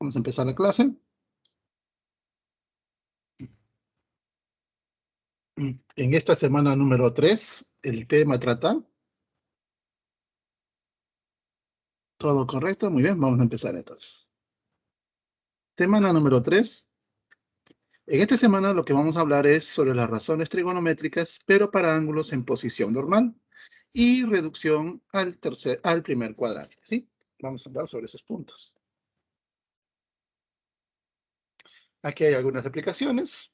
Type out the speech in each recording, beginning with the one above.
Vamos a empezar la clase. En esta semana número 3, el tema a tratar. ¿Todo correcto? Muy bien, vamos a empezar entonces. Semana número 3. En esta semana lo que vamos a hablar es sobre las razones trigonométricas, pero para ángulos en posición normal y reducción al primer cuadrante, ¿sí? Vamos a hablar sobre esos puntos. Aquí hay algunas aplicaciones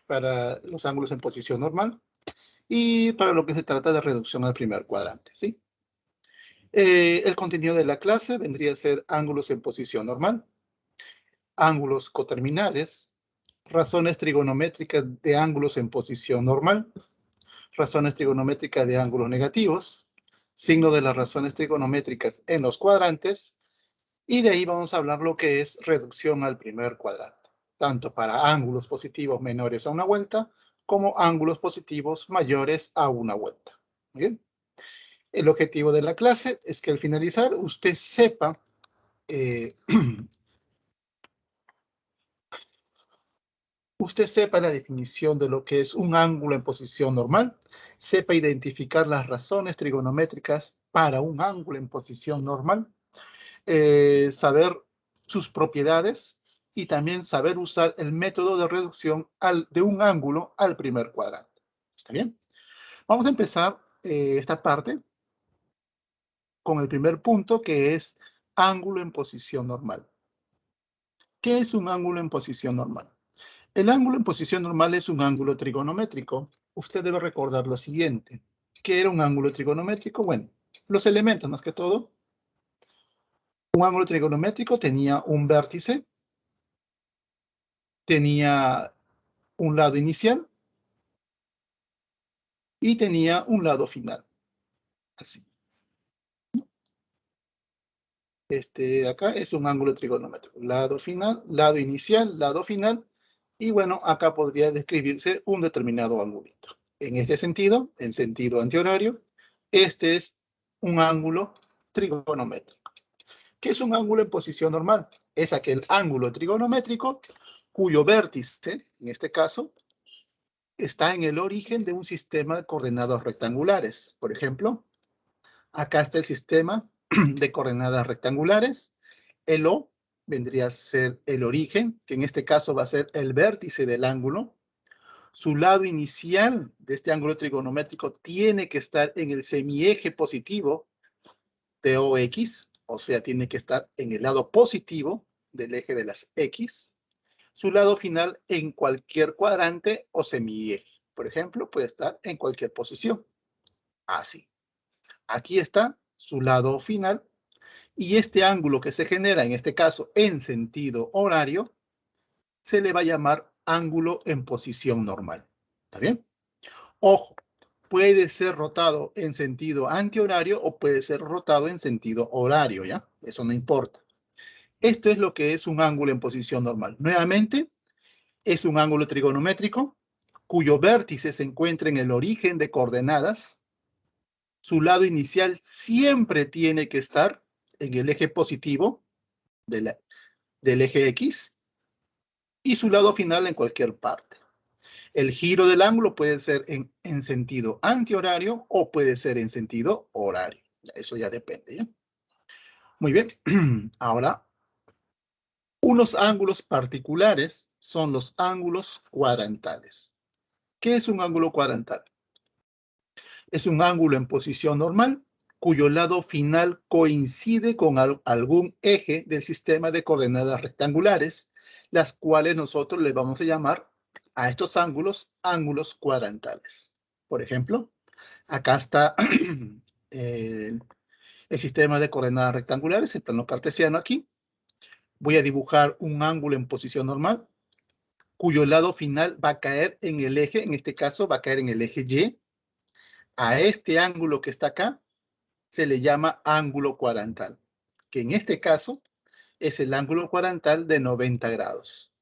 para los ángulos en posición normal y para lo que se trata de reducción al primer cuadrante, ¿sí? El contenido de la clase vendría a ser ángulos en posición normal, ángulos coterminales, razones trigonométricas de ángulos en posición normal, razones trigonométricas de ángulos negativos, signo de las razones trigonométricas en los cuadrantes, y de ahí vamos a hablar lo que es reducción al primer cuadrante, tanto para ángulos positivos menores a una vuelta, como ángulos positivos mayores a una vuelta. ¿Bien? El objetivo de la clase es que al finalizar usted sepa la definición de lo que es un ángulo en posición normal, sepa identificar las razones trigonométricas para un ángulo en posición normal, saber sus propiedades y también saber usar el método de reducción de un ángulo al primer cuadrante. ¿Está bien? Vamos a empezar esta parte con el primer punto, que es ángulo en posición normal. ¿Qué es un ángulo en posición normal? El ángulo en posición normal es un ángulo trigonométrico. Usted debe recordar lo siguiente. ¿Qué era un ángulo trigonométrico? Bueno, los elementos más que todo. Un ángulo trigonométrico tenía un vértice, tenía un lado inicial y tenía un lado final. Así. Este de acá es un ángulo trigonométrico. Lado final, lado inicial, lado final. Y bueno, acá podría describirse un determinado angulito. En este sentido, en sentido antihorario, este es un ángulo trigonométrico. ¿Qué es un ángulo en posición normal? Es aquel ángulo trigonométrico cuyo vértice, en este caso, está en el origen de un sistema de coordenadas rectangulares. Por ejemplo, acá está el sistema de coordenadas rectangulares. El O vendría a ser el origen, que en este caso va a ser el vértice del ángulo. Su lado inicial de este ángulo trigonométrico tiene que estar en el semieje positivo de OX, o sea, tiene que estar en el lado positivo del eje de las X. Su lado final en cualquier cuadrante o semieje. Por ejemplo, puede estar en cualquier posición. Así. Aquí está su lado final. Y este ángulo que se genera, en este caso, en sentido horario, se le va a llamar ángulo en posición normal. ¿Está bien? Ojo, puede ser rotado en sentido antihorario o puede ser rotado en sentido horario, ¿ya? Eso no importa. Esto es lo que es un ángulo en posición normal. Nuevamente, es un ángulo trigonométrico cuyo vértice se encuentra en el origen de coordenadas. Su lado inicial siempre tiene que estar en el eje positivo del eje X y su lado final en cualquier parte. El giro del ángulo puede ser en sentido antihorario o puede ser en sentido horario. Eso ya depende, ¿ya? Muy bien. Ahora, unos ángulos particulares son los ángulos cuadrantales. ¿Qué es un ángulo cuadrantal? Es un ángulo en posición normal cuyo lado final coincide con algún eje del sistema de coordenadas rectangulares, las cuales nosotros le vamos a llamar a estos ángulos, ángulos cuadrantales. Por ejemplo, acá está el sistema de coordenadas rectangulares, el plano cartesiano aquí. Voy a dibujar un ángulo en posición normal, cuyo lado final va a caer en el eje, en este caso va a caer en el eje Y. A este ángulo que está acá se le llama ángulo cuadrantal, que en este caso es el ángulo cuadrantal de 90 grados.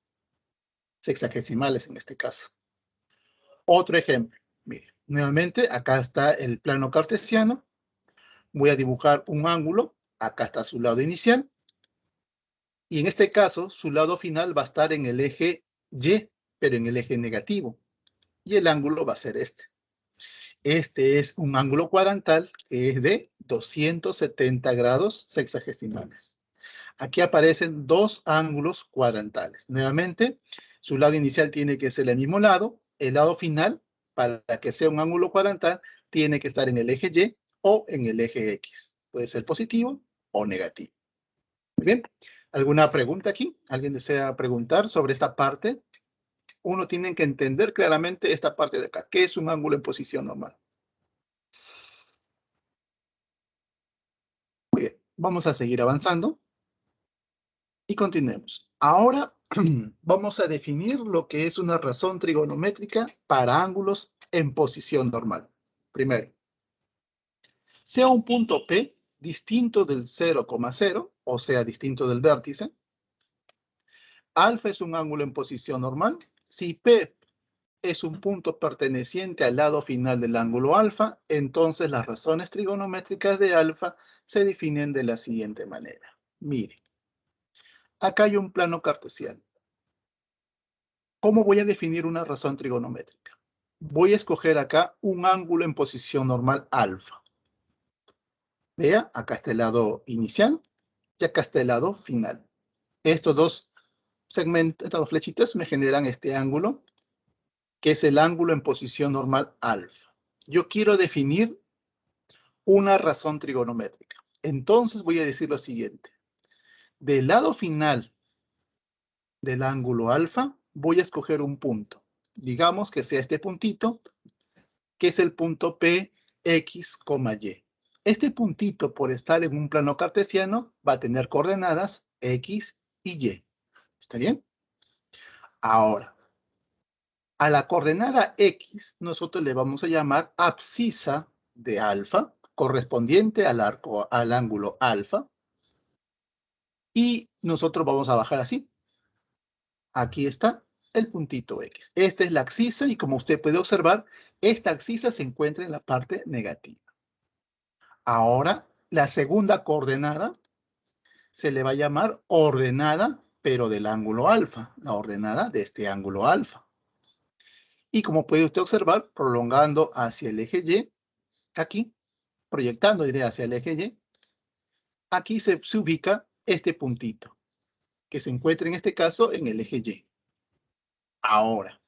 Sexagesimales en este caso. Otro ejemplo. Mire, nuevamente acá está el plano cartesiano. Voy a dibujar un ángulo. Acá está su lado inicial. Y en este caso, su lado final va a estar en el eje Y, pero en el eje negativo. Y el ángulo va a ser este. Este es un ángulo cuadrantal que es de 270 grados sexagesimales. Aquí aparecen dos ángulos cuadrantales. Nuevamente, su lado inicial tiene que ser el mismo lado. El lado final, para que sea un ángulo cuadrantal, tiene que estar en el eje Y o en el eje X. Puede ser positivo o negativo. Muy bien. ¿Alguna pregunta aquí? ¿Alguien desea preguntar sobre esta parte? Uno tiene que entender claramente esta parte de acá. ¿Qué es un ángulo en posición normal? Muy bien. Vamos a seguir avanzando y continuemos. Ahora vamos a definir lo que es una razón trigonométrica para ángulos en posición normal. Primero, sea un punto P distinto del 0,0, o sea, distinto del vértice. Alfa es un ángulo en posición normal. Si P es un punto perteneciente al lado final del ángulo alfa, entonces las razones trigonométricas de alfa se definen de la siguiente manera. Mire, acá hay un plano cartesiano. ¿Cómo voy a definir una razón trigonométrica? Voy a escoger acá un ángulo en posición normal alfa. Vea, acá está el lado inicial y acá está el lado final. Estos dos segmentos, estas dos flechitas me generan este ángulo, que es el ángulo en posición normal alfa. Yo quiero definir una razón trigonométrica. Entonces voy a decir lo siguiente. Del lado final del ángulo alfa, voy a escoger un punto. Digamos que sea este puntito, que es el punto P, X, Y. Este puntito, por estar en un plano cartesiano, va a tener coordenadas X y Y. ¿Está bien? Ahora, a la coordenada X, nosotros le vamos a llamar abscisa de alfa, correspondiente al ángulo alfa. Y nosotros vamos a bajar así. Aquí está el puntito X. Esta es la abscisa y como usted puede observar, esta abscisa se encuentra en la parte negativa. Ahora, la segunda coordenada se le va a llamar ordenada, pero del ángulo alfa, la ordenada de este ángulo alfa. Y como puede usted observar, prolongando hacia el eje Y, aquí, proyectando, diré, hacia el eje Y, aquí se ubica este puntito, que se encuentra en este caso en el eje Y. Ahora,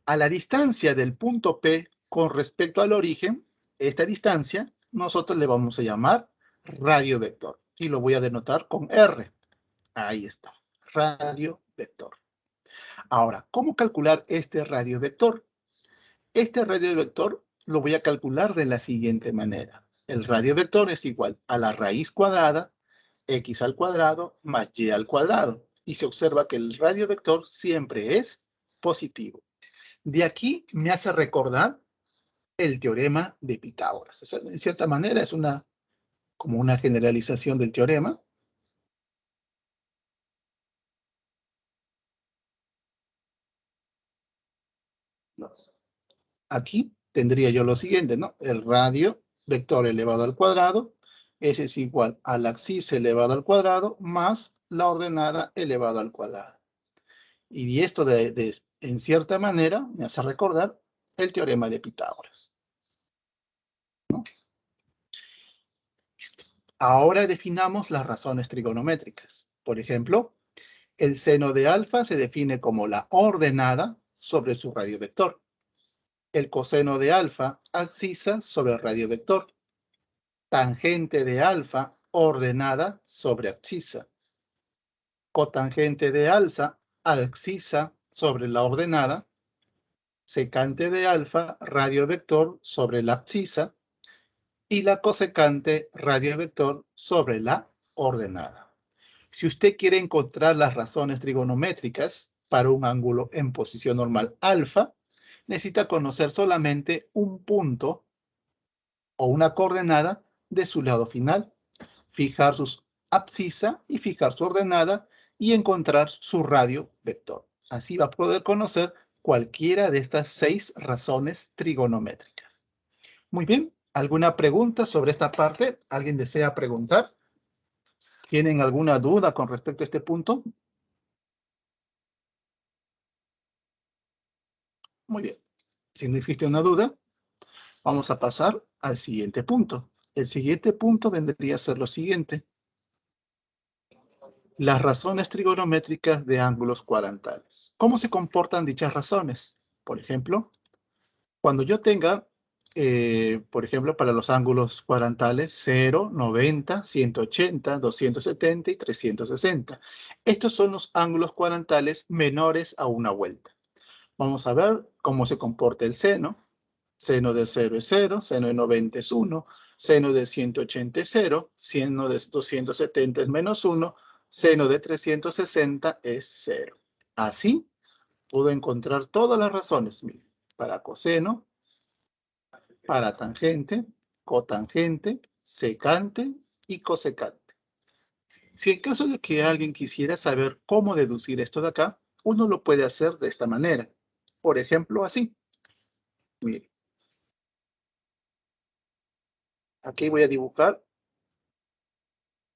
a la distancia del punto P con respecto al origen, esta distancia, nosotros le vamos a llamar radio vector. Y lo voy a denotar con R. Ahí está, radio vector. Ahora, ¿cómo calcular este radio vector? Este radio vector lo voy a calcular de la siguiente manera. El radio vector es igual a la raíz cuadrada, x al cuadrado más y al cuadrado. Y se observa que el radio vector siempre es positivo. De aquí me hace recordar el teorema de Pitágoras. O sea, en cierta manera es como una generalización del teorema. ¿No? Aquí tendría yo lo siguiente, ¿no? El radio vector elevado al cuadrado, ese es igual a la abscisa elevado al cuadrado más la ordenada elevado al cuadrado. Y esto en cierta manera me hace recordar el teorema de Pitágoras, ¿no? Listo. Ahora definamos las razones trigonométricas. Por ejemplo, el seno de alfa se define como la ordenada sobre su radio vector. El coseno de alfa, abscisa sobre el radio vector. Tangente de alfa, ordenada sobre abscisa. Cotangente de alfa, abscisa sobre la ordenada. Secante de alfa, radio vector sobre la abscisa. Y la cosecante, radio vector sobre la ordenada. Si usted quiere encontrar las razones trigonométricas para un ángulo en posición normal alfa, necesita conocer solamente un punto o una coordenada de su lado final, fijar su abscisa y fijar su ordenada y encontrar su radio vector. Así va a poder conocer cualquiera de estas 6 razones trigonométricas. Muy bien, ¿alguna pregunta sobre esta parte? ¿Alguien desea preguntar? ¿Tienen alguna duda con respecto a este punto? Muy bien. Si no existe una duda, vamos a pasar al siguiente punto. El siguiente punto vendría a ser lo siguiente. Las razones trigonométricas de ángulos cuadrantales. ¿Cómo se comportan dichas razones? Por ejemplo, cuando yo tenga, por ejemplo, para los ángulos cuadrantales 0, 90, 180, 270 y 360. Estos son los ángulos cuadrantales menores a una vuelta. Vamos a ver cómo se comporta el seno. Seno de 0 es 0, seno de 90 es 1, seno de 180 es 0, seno de 270 es menos 1, seno de 360 es 0. Así puedo encontrar todas las razones. Miren, para coseno, para tangente, cotangente, secante y cosecante. Si en caso de que alguien quisiera saber cómo deducir esto de acá, uno lo puede hacer de esta manera. Por ejemplo, así. Miren, aquí voy a dibujar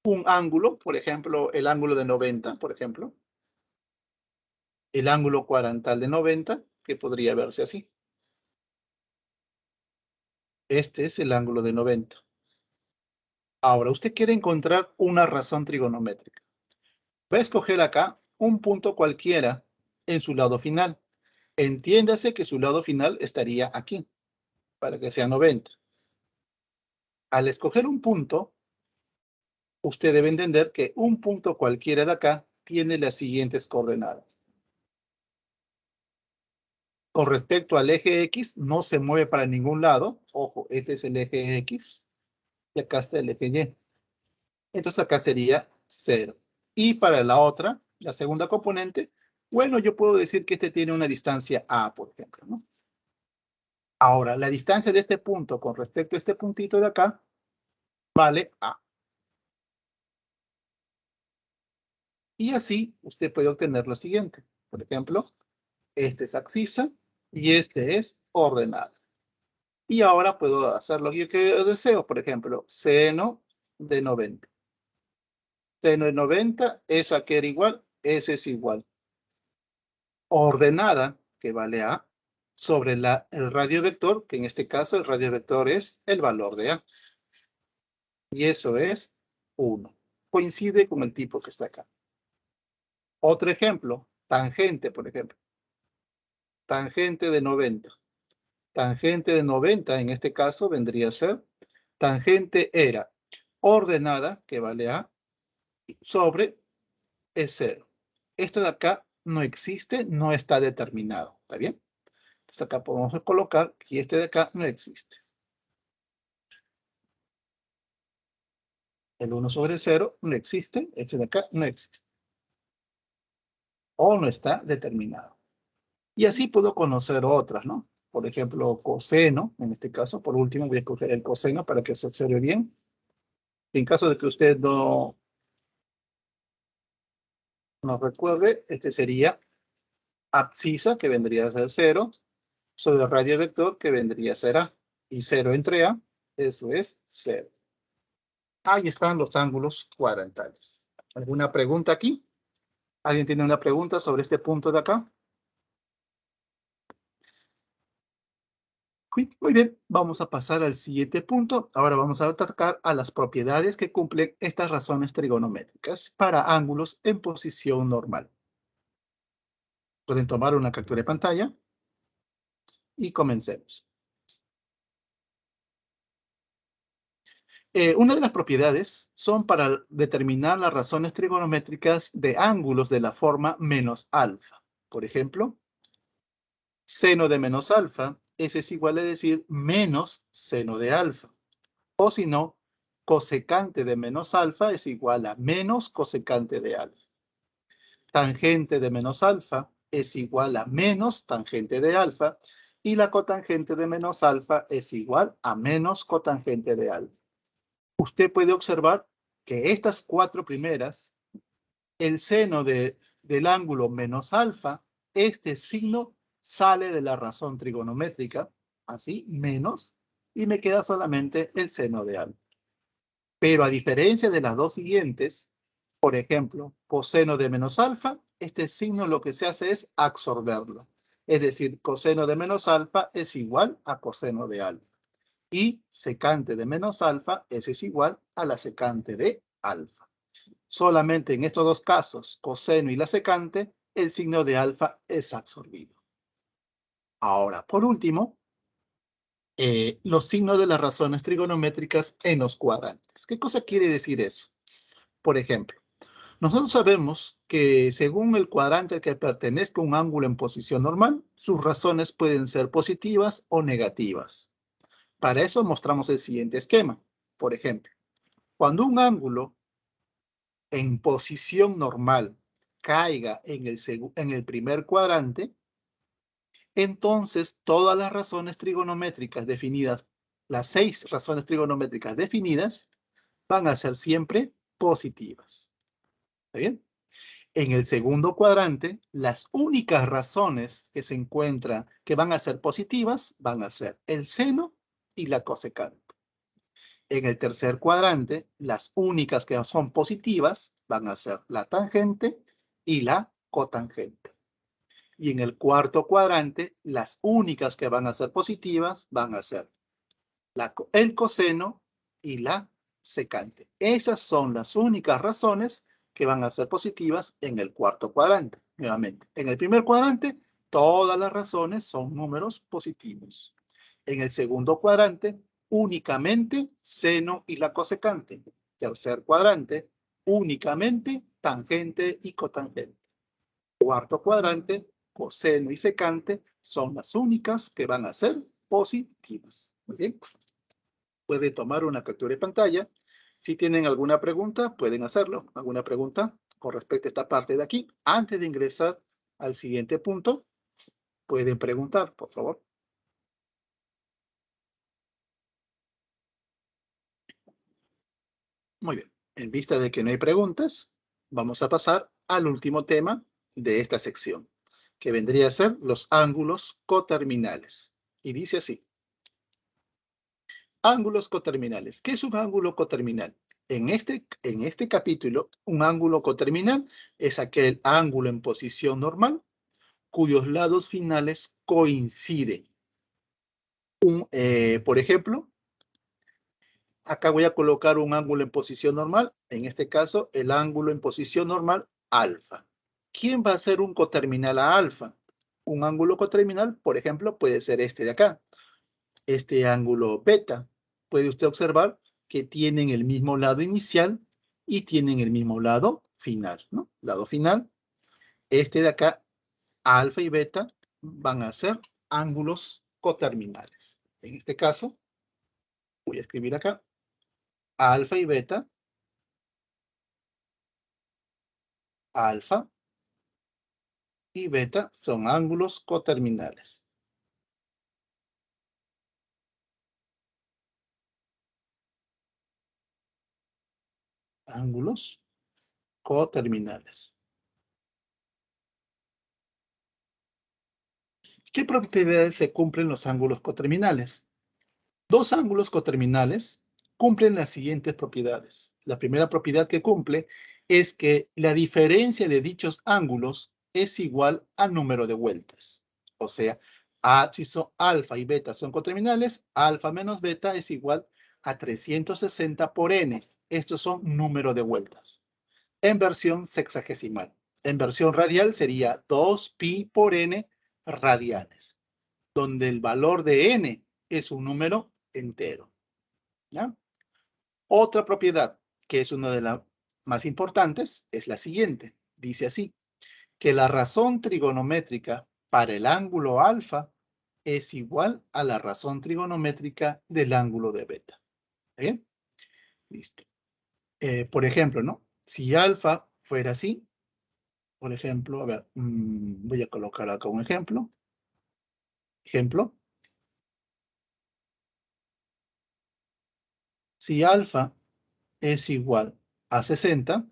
un ángulo, por ejemplo, el ángulo de 90, por ejemplo. El ángulo cuadrantal de 90, que podría verse así. Este es el ángulo de 90. Ahora, usted quiere encontrar una razón trigonométrica. Va a escoger acá un punto cualquiera en su lado final. Entiéndase que su lado final estaría aquí, para que sea 90. Al escoger un punto, usted debe entender que un punto cualquiera de acá tiene las siguientes coordenadas. Con respecto al eje X, no se mueve para ningún lado. Ojo, este es el eje X y acá está el eje Y. Entonces acá sería 0. Y para la otra, la segunda componente, bueno, yo puedo decir que este tiene una distancia A, por ejemplo, ¿no? Ahora, la distancia de este punto con respecto a este puntito de acá vale A. Y así usted puede obtener lo siguiente. Por ejemplo, este es abscisa y este es ordenada. Y ahora puedo hacer lo que yo deseo. Por ejemplo, seno de 90. Seno de 90, eso aquí era igual, ese es igual. Ordenada, que vale A, sobre el radio vector, que en este caso el radio vector es el valor de A. Y eso es 1. Coincide con el tipo que está acá. Otro ejemplo, tangente, por ejemplo. Tangente de 90. Tangente de 90, en este caso, vendría a ser, tangente era ordenada, que vale A, sobre es 0. Esto de acá no existe, no está determinado. ¿Está bien? Entonces acá podemos colocar que este de acá no existe. El 1 sobre 0 no existe, este de acá no existe. O no está determinado. Y así puedo conocer otras, ¿no? Por ejemplo, coseno, en este caso, por último voy a escoger el coseno para que se observe bien. En caso de que usted no recuerde, este sería abscisa, que vendría a ser 0, sobre el radio vector, que vendría a ser A. Y 0 entre A, eso es 0. Ahí están los ángulos cuadrantales. ¿Alguna pregunta aquí? ¿Alguien tiene una pregunta sobre este punto de acá? Muy bien, vamos a pasar al siguiente punto. Ahora vamos a atacar a las propiedades que cumplen estas razones trigonométricas para ángulos en posición normal. Pueden tomar una captura de pantalla y comencemos. Una de las propiedades son para determinar las razones trigonométricas de ángulos de la forma menos alfa. Por ejemplo, seno de menos alfa, eso es igual a decir menos seno de alfa. O si no, cosecante de menos alfa es igual a menos cosecante de alfa. Tangente de menos alfa es igual a menos tangente de alfa. Y la cotangente de menos alfa es igual a menos cotangente de alfa. Usted puede observar que estas cuatro primeras, el seno del ángulo menos alfa, este signo sale de la razón trigonométrica, así, menos, y me queda solamente el seno de alfa. Pero a diferencia de las dos siguientes, Por ejemplo, coseno de menos alfa, este signo lo que se hace es absorberlo. Es decir, coseno de menos alfa es igual a coseno de alfa. Y secante de menos alfa, eso es igual a la secante de alfa. Solamente en estos dos casos, coseno y la secante, el signo de alfa es absorbido. Ahora, por último, los signos de las razones trigonométricas en los cuadrantes. ¿Qué cosa quiere decir eso? Por ejemplo, nosotros sabemos que según el cuadrante al que pertenezca un ángulo en posición normal, sus razones pueden ser positivas o negativas. Para eso mostramos el siguiente esquema. Por ejemplo, cuando un ángulo en posición normal caiga en el primer cuadrante, entonces todas las razones trigonométricas definidas, las 6 razones trigonométricas definidas, van a ser siempre positivas. ¿Está bien? En el segundo cuadrante, las únicas razones que se encuentran que van a ser positivas van a ser el seno y la cosecante. En el tercer cuadrante, las únicas que son positivas van a ser la tangente y la cotangente. Y en el cuarto cuadrante, las únicas que van a ser positivas van a ser el coseno y la secante. Esas son las únicas razones que van a ser positivas en el cuarto cuadrante. Nuevamente, en el primer cuadrante, todas las razones son números positivos. En el segundo cuadrante, únicamente seno y la cosecante. Tercer cuadrante, únicamente tangente y cotangente. Cuarto cuadrante, coseno y secante son las únicas que van a ser positivas. Muy bien. Pueden tomar una captura de pantalla. Si tienen alguna pregunta, pueden hacerlo. ¿Alguna pregunta con respecto a esta parte de aquí? Antes de ingresar al siguiente punto, pueden preguntar, por favor. Muy bien. En vista de que no hay preguntas, vamos a pasar al último tema de esta sección, que vendría a ser los ángulos coterminales. Y dice así. Ángulos coterminales. ¿Qué es un ángulo coterminal? En este capítulo, un ángulo coterminal es aquel ángulo en posición normal cuyos lados finales coinciden. Por ejemplo, acá voy a colocar un ángulo en posición normal, en este caso el ángulo en posición normal alfa. ¿Quién va a ser un coterminal a alfa? Un ángulo coterminal, por ejemplo, puede ser este de acá, este ángulo beta. Puede usted observar que tienen el mismo lado inicial y tienen el mismo lado final, ¿no? Lado final, este de acá, alfa y beta, van a ser ángulos coterminales. En este caso, voy a escribir acá, alfa y beta, alfa y beta son ángulos coterminales. Ángulos coterminales. ¿Qué propiedades se cumplen los ángulos coterminales? Dos ángulos coterminales cumplen las siguientes propiedades. La primera propiedad que cumple es que la diferencia de dichos ángulos es igual al número de vueltas. O sea, si son alfa y beta son coterminales, alfa menos beta es igual a 360 por n. Estos son números de vueltas. En versión sexagesimal. En versión radial sería 2pi por n radianes, donde el valor de n es un número entero. ¿Ya? Otra propiedad, que es una de las más importantes, es la siguiente. Dice así, que la razón trigonométrica para el ángulo alfa es igual a la razón trigonométrica del ángulo de beta. ¿Bien? Listo. Por ejemplo, ¿no? Si alfa fuera así, por ejemplo, a ver, voy a colocar acá un ejemplo. Ejemplo. Si alfa es igual a 60,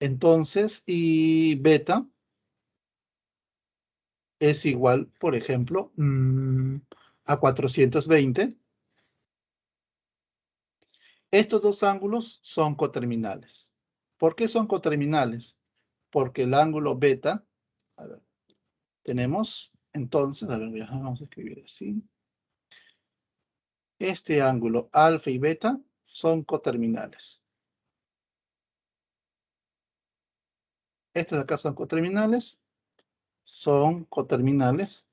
entonces, y beta es igual, por ejemplo, a 420. Estos dos ángulos son coterminales. ¿Por qué son coterminales? Porque el ángulo beta, a ver, tenemos, entonces, a ver, vamos a escribir así. Este ángulo alfa y beta son coterminales. Estos de acá son coterminales. Son coterminales.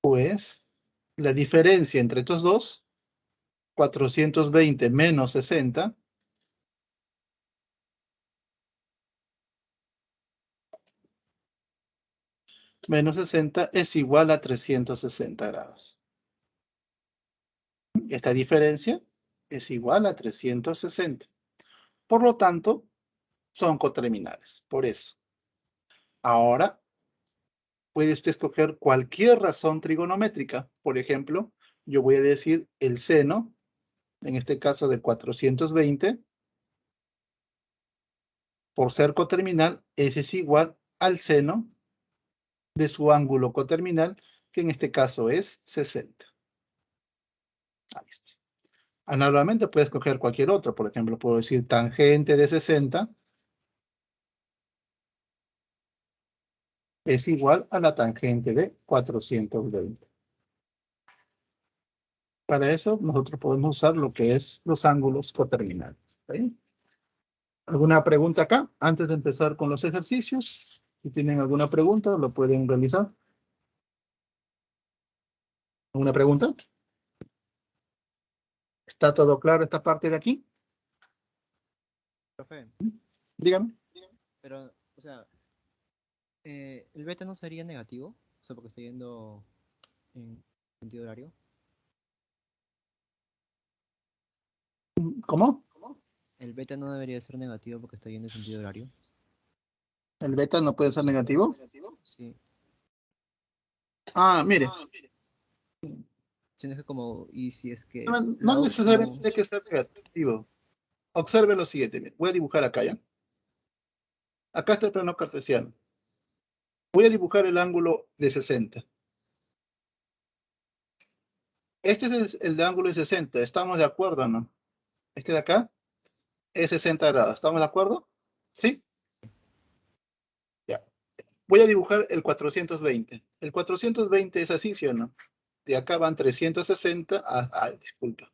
Pues la diferencia entre estos dos, 420 menos 60, menos 60 es igual a 360 grados. Esta diferencia es igual a 360. Por lo tanto, son coterminales. Por eso. Ahora, puede usted escoger cualquier razón trigonométrica. Por ejemplo, yo voy a decir el seno, en este caso de 420, por ser coterminal, ese es igual al seno de su ángulo coterminal, que en este caso es 60. Ahí está. Análogamente puedes escoger cualquier otro. Por ejemplo, puedo decir tangente de 60 es igual a la tangente de 420. Para eso nosotros podemos usar lo que es los ángulos coterminales. ¿Sí? ¿Alguna pregunta acá? Antes de empezar con los ejercicios. Si tienen alguna pregunta, lo pueden realizar. ¿Alguna pregunta? ¿Está todo claro esta parte de aquí? Profe, Dígame. pero, o sea, ¿el beta no sería negativo? O sea, porque estoy yendo en sentido horario. ¿Cómo? ¿El beta no debería ser negativo porque estoy yendo en sentido horario? ¿El beta no puede ser negativo? Sí. Ah, mire. Sino que como, y si es que No la U, necesariamente tiene que ser negativo. Observe lo siguiente. Mire. Voy a dibujar acá, ¿ya? Acá está el plano cartesiano. Voy a dibujar el ángulo de 60. Este es el ángulo de 60. ¿Estamos de acuerdo o no? Este de acá es 60 grados. ¿Estamos de acuerdo? ¿Sí? Ya. Voy a dibujar el 420. El 420 es así, ¿sí o no? De acá van 360 a... Ay, disculpa.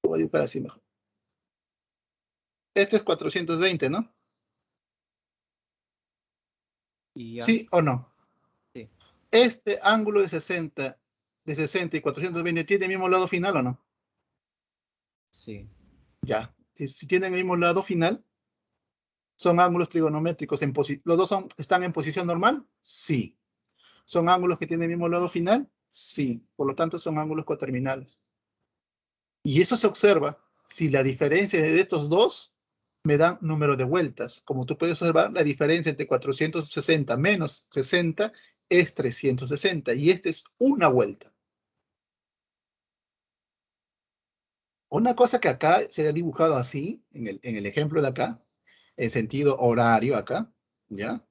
Lo voy a dibujar así mejor. Este es 420, ¿no? y ya, ¿Sí o no? sí, Este ángulo de 60 y 420 ¿tiene el mismo lado final o no? sí. Ya. Si tienen el mismo lado final, ¿son ángulos trigonométricos los dos están en posición normal? Sí. ¿Son ángulos que tienen el mismo lado final? Sí. Por lo tanto, son ángulos coterminales. Y eso se observa si la diferencia de estos dos me dan número de vueltas. Como tú puedes observar, la diferencia entre 460 menos 60 es 360. Y esta es una vuelta. Una cosa que acá se ha dibujado así, en el ejemplo de acá, en sentido horario acá, ¿ya?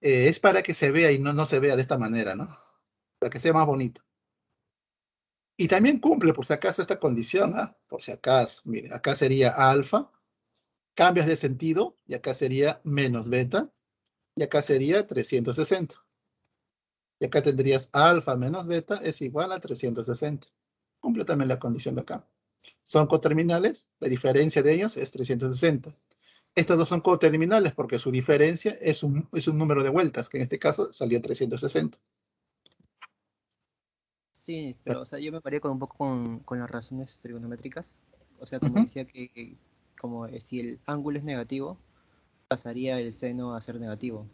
Es para que se vea y no se vea de esta manera, ¿no? Para que sea más bonito. Y también cumple, por si acaso, esta condición, ¿ah? Por si acaso, mire, acá sería alfa, cambias de sentido, y acá sería menos beta, y acá sería 360. Y acá tendrías alfa menos beta es igual a 360. Cumple también la condición de acá. Son coterminales, la diferencia de ellos es 360. Estos dos son coterminales porque su diferencia es un número de vueltas, que en este caso salió 360. Sí, pero, o sea, yo me paré con un poco con las razones trigonométricas. O sea, como Ujú. decía que como si el ángulo es negativo, pasaría el seno a ser negativo.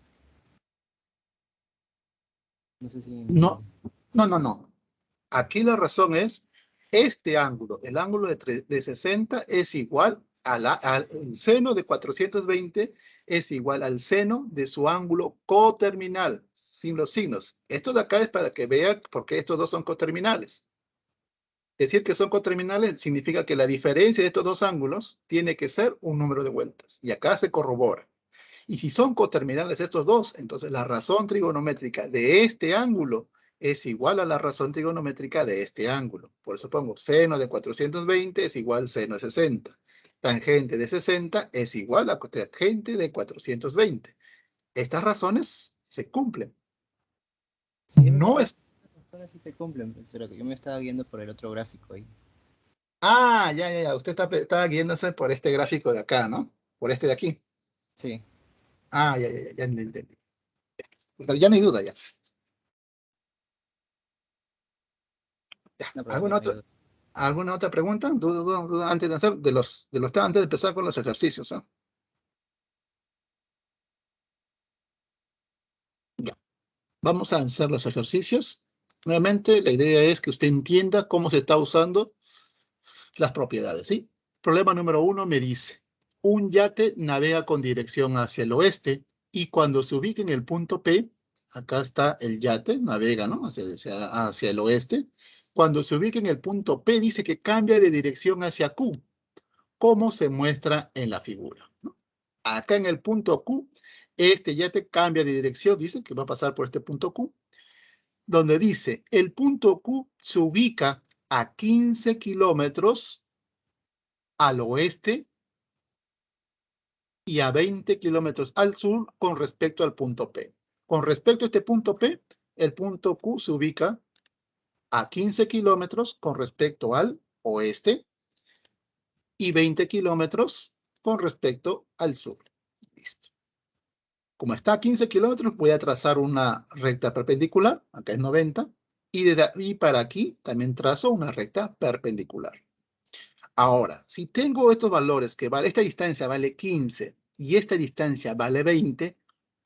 No sé si me No, entienden. no. Aquí la razón es, este ángulo, el ángulo de 60 es igual al el seno de 420 es igual al seno de su ángulo coterminal, sin los signos. Esto de acá es para que vea por qué estos dos son coterminales. Decir que son coterminales significa que la diferencia de estos dos ángulos tiene que ser un número de vueltas. Y acá se corrobora. Y si son coterminales estos dos, entonces la razón trigonométrica de este ángulo es igual a la razón trigonométrica de este ángulo. Por eso pongo seno de 420 es igual a seno de 60. Tangente de 60 es igual a tangente de 420. Estas razones se cumplen. Sí, es No verdad. es... Ahora sí se cumplen, pero que yo me estaba viendo por el otro gráfico ahí. Ah, ya. Usted está guiándose por este gráfico de acá, ¿no? Por este de aquí. Sí, Ah, ya entendí. Pero ya no hay duda ya. Ya. no, pero sí, ¿Alguna no hay otra? duda. ¿Alguna otra pregunta? Duda antes de hacer antes de empezar con los ejercicios, ¿no? Ya. Vamos a hacer los ejercicios. Nuevamente, la idea es que usted entienda cómo se está usando las propiedades, ¿sí? Problema número 1 me dice, un yate navega con dirección hacia el oeste y cuando se ubique en el punto P, acá está el yate, navega, ¿no? Hacia el oeste. Cuando se ubique en el punto P, dice que cambia de dirección hacia Q, como se muestra en la figura, ¿no? Acá en el punto Q, este yate cambia de dirección, dice que va a pasar por este punto Q, donde dice, el punto Q se ubica a 15 kilómetros al oeste y a 20 kilómetros al sur con respecto al punto P. Con respecto a este punto P, el punto Q se ubica a 15 kilómetros con respecto al oeste y 20 kilómetros con respecto al sur. Listo. Como está a 15 kilómetros, voy a trazar una recta perpendicular, acá es 90, y desde ahí para aquí también trazo una recta perpendicular. Ahora, si tengo estos valores que vale, esta distancia vale 15 y esta distancia vale 20,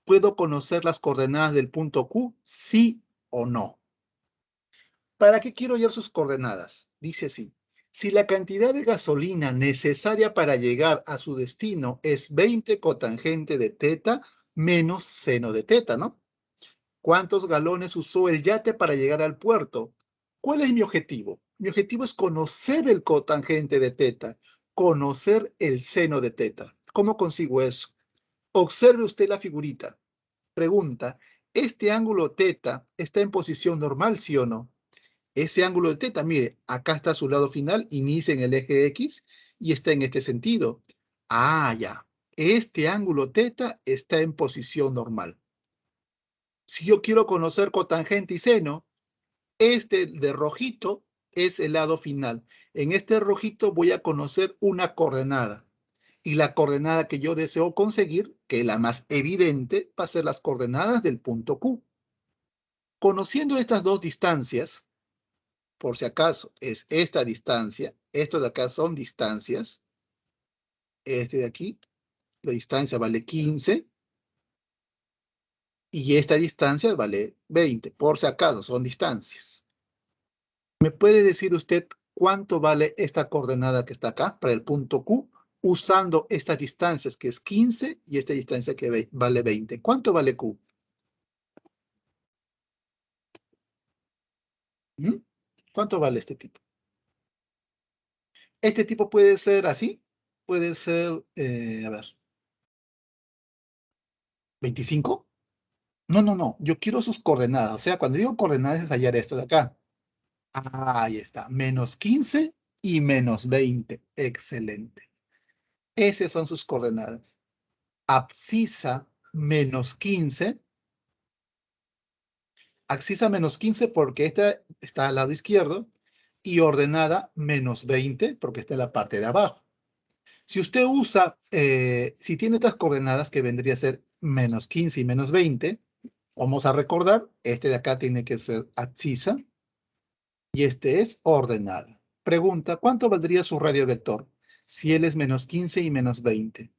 ¿puedo conocer las coordenadas del punto Q? ¿Sí o no? ¿Para qué quiero hallar sus coordenadas? Dice así. Si la cantidad de gasolina necesaria para llegar a su destino es 20 cotangente de teta menos seno de teta, ¿no? ¿Cuántos galones usó el yate para llegar al puerto? ¿Cuál es mi objetivo? Mi objetivo es conocer el cotangente de teta, conocer el seno de teta. ¿Cómo consigo eso? Observe usted la figurita. Pregunta, ¿este ángulo teta está en posición normal, sí o no? Ese ángulo de teta, mire, acá está su lado final, inicia en el eje X y está en este sentido. Ah, ya. Este ángulo teta está en posición normal. Si yo quiero conocer cotangente y seno, este de rojito es el lado final. En este rojito voy a conocer una coordenada. Y la coordenada que yo deseo conseguir, que es la más evidente, va a ser las coordenadas del punto Q. Conociendo estas dos distancias, por si acaso es esta distancia, estos de acá son distancias, este de aquí, la distancia vale 15, y esta distancia vale 20, por si acaso son distancias. ¿Me puede decir usted cuánto vale esta coordenada que está acá para el punto Q usando estas distancias que es 15 y esta distancia que vale 20? ¿Cuánto vale Q? ¿Mm? ¿Cuánto vale este tipo? Este tipo puede ser así, puede ser, a ver, 25. No, yo quiero sus coordenadas. O sea, cuando digo coordenadas es hallar esto de acá. Ah, ahí está, menos 15 y menos 20. Excelente. Esas son sus coordenadas. Abscisa menos 15. Abscisa menos 15 porque esta está al lado izquierdo y ordenada menos 20 porque está en la parte de abajo. Si usted usa, si tiene estas coordenadas que vendría a ser menos 15 y menos 20, vamos a recordar, este de acá tiene que ser abscisa y este es ordenada. Pregunta, ¿cuánto valdría su radio vector si él es menos 15 y menos 20?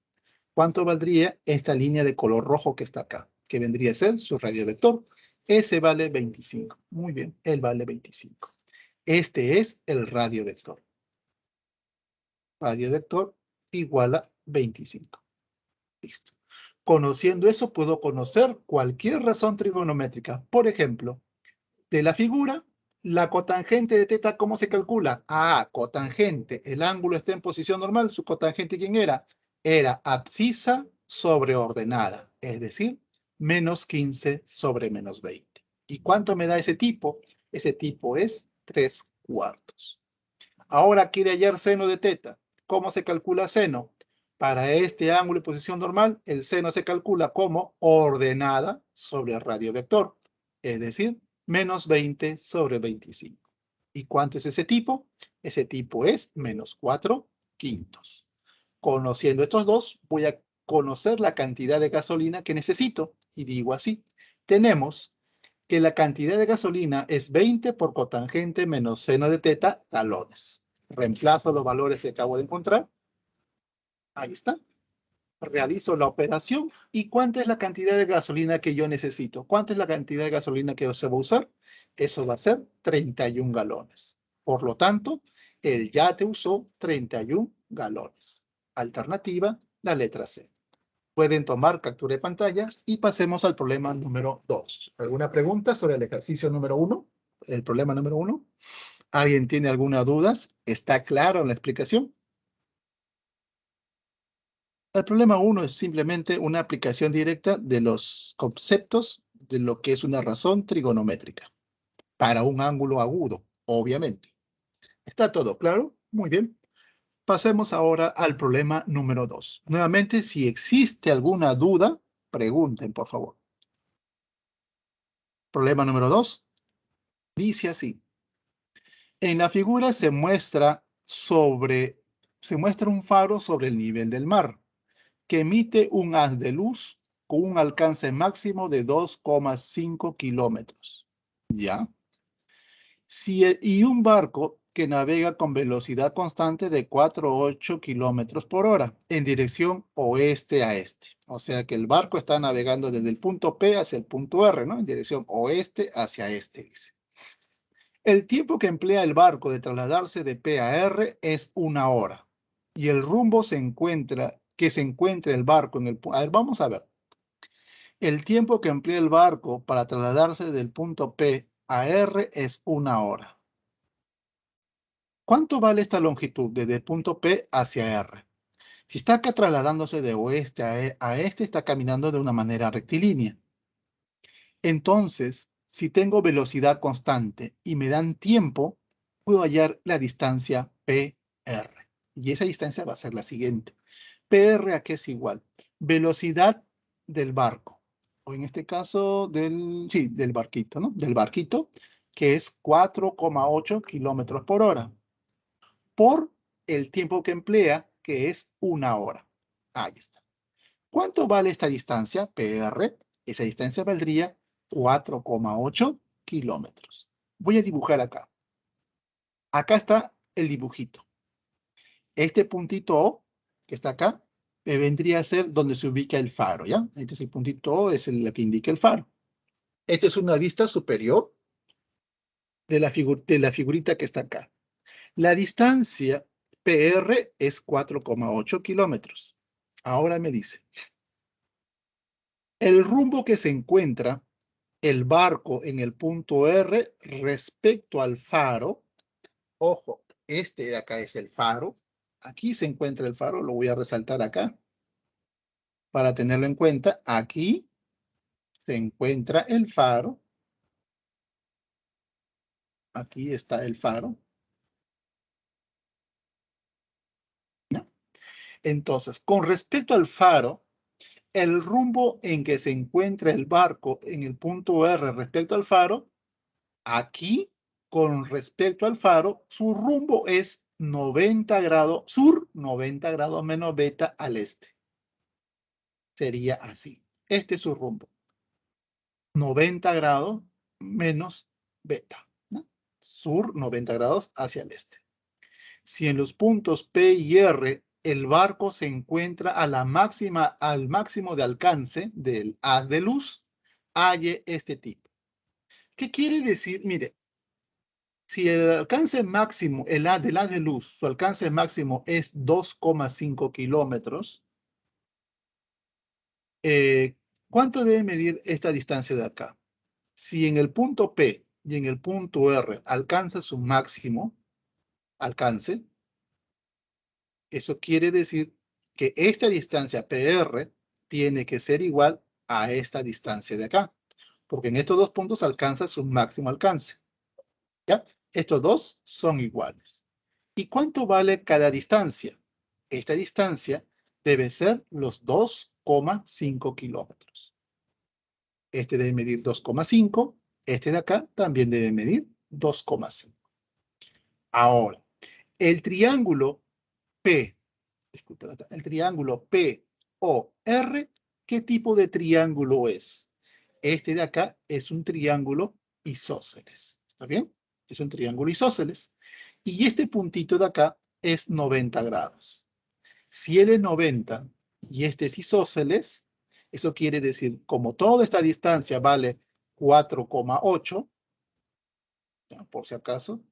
¿Cuánto valdría esta línea de color rojo que está acá? Que vendría a ser su radio vector. Ese vale 25. Muy bien, él vale 25. Este es el radio vector. Radio vector igual a 25. Listo. Conociendo eso, puedo conocer cualquier razón trigonométrica. Por ejemplo, de la figura, la cotangente de teta, ¿cómo se calcula? Ah, cotangente. El ángulo está en posición normal. ¿Su cotangente quién era? Era abscisa sobre ordenada, es decir, menos 15 sobre menos 20. ¿Y cuánto me da ese tipo? Ese tipo es 3/4. Ahora quiere hallar seno de teta. ¿Cómo se calcula seno? Para este ángulo de posición normal, el seno se calcula como ordenada sobre radio vector, es decir, menos 20 sobre 25. ¿Y cuánto es ese tipo? Ese tipo es menos 4/5. Conociendo estos dos, voy a conocer la cantidad de gasolina que necesito. Y digo así, tenemos que la cantidad de gasolina es 20 por cotangente menos seno de teta galones. Reemplazo los valores que acabo de encontrar. Ahí está. Realizo la operación. ¿Y cuánta es la cantidad de gasolina que yo necesito? ¿Cuánta es la cantidad de gasolina que se va a usar? Eso va a ser 31 galones. Por lo tanto, el yate usó 31 galones. Alternativa, la letra C. Pueden tomar captura de pantalla y pasemos al problema número 2. ¿Alguna pregunta sobre el ejercicio número 1? El problema número 1. ¿Alguien tiene alguna duda? ¿Está claro en la explicación? El problema 1 es simplemente una aplicación directa de los conceptos de lo que es una razón trigonométrica para un ángulo agudo, obviamente. ¿Está todo claro? Muy bien. Pasemos ahora al problema número 2. Nuevamente, si existe alguna duda, pregunten, por favor. Problema número 2 dice así. En la figura se muestra un faro sobre el nivel del mar, que emite un haz de luz con un alcance máximo de 2,5 kilómetros. ¿Ya? Y un barco que navega con velocidad constante de 4,8 kilómetros por hora en dirección oeste a este. O sea que el barco está navegando desde el punto P hacia el punto R, ¿no? En dirección oeste hacia este, dice. El tiempo que emplea el barco de trasladarse de P a R es 1 hora. Y el rumbo que se encuentra el barco en el punto... A ver, vamos a ver. El tiempo que emplea el barco para trasladarse del punto P a R es 1 hora. ¿Cuánto vale esta longitud desde el punto P hacia R? Si está acá trasladándose de oeste a este, está caminando de una manera rectilínea. Entonces, si tengo velocidad constante y me dan tiempo, puedo hallar la distancia PR. Y esa distancia va a ser la siguiente. PR a qué es igual. Velocidad del barco. O en este caso, del barquito, ¿no? Del barquito, que es 4,8 kilómetros por hora. Por el tiempo que emplea, que es 1 hora. Ahí está. ¿Cuánto vale esta distancia? PR. Esa distancia valdría 4,8 kilómetros. Voy a dibujar acá. Acá está el dibujito. Este puntito O, que está acá, vendría a ser donde se ubica el faro, ¿ya? Este es el puntito O, es el que indica el faro. Esta es una vista superior de la figurita que está acá. La distancia PR es 4,8 kilómetros. Ahora me dice, el rumbo que se encuentra el barco en el punto R respecto al faro. Ojo, este de acá es el faro. Aquí se encuentra el faro, lo voy a resaltar acá. Para tenerlo en cuenta, aquí se encuentra el faro. Aquí está el faro. ¿No? Entonces, con respecto al faro, el rumbo en que se encuentra el barco en el punto R respecto al faro, aquí, con respecto al faro, su rumbo es 90 grados sur, 90 grados menos beta al este. Sería así. Este es su rumbo. 90 grados menos beta, ¿no? Sur, 90 grados hacia el este. Si en los puntos P y R el barco se encuentra al máximo de alcance del haz de luz, halle este tipo. ¿Qué quiere decir? Mire, si el alcance máximo del haz de luz, su alcance máximo es 2,5 kilómetros, ¿cuánto debe medir esta distancia de acá? Si en el punto P y en el punto R alcanza su máximo alcance, eso quiere decir que esta distancia PR tiene que ser igual a esta distancia de acá. Porque en estos dos puntos alcanza su máximo alcance. ¿Ya? Estos dos son iguales. ¿Y cuánto vale cada distancia? Esta distancia debe ser los 2,5 kilómetros. Este debe medir 2,5. Este de acá también debe medir 2,5. Ahora, el triángulo P, disculpe, el triángulo POR, ¿qué tipo de triángulo es? Este de acá es un triángulo isósceles. ¿Está bien? Es un triángulo isósceles. Y este puntito de acá es 90 grados. Si él es 90 y este es isósceles, eso quiere decir, como toda esta distancia vale 4,8, por si acaso,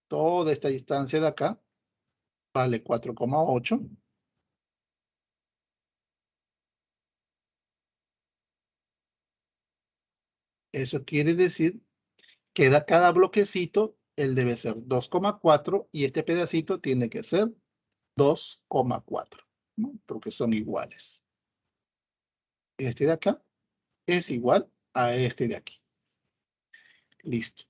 toda esta distancia de acá vale 4,8. Eso quiere decir que cada bloquecito, él debe ser 2,4 y este pedacito tiene que ser 2,4, ¿no? Porque son iguales. Este de acá es igual a este de aquí. Listo.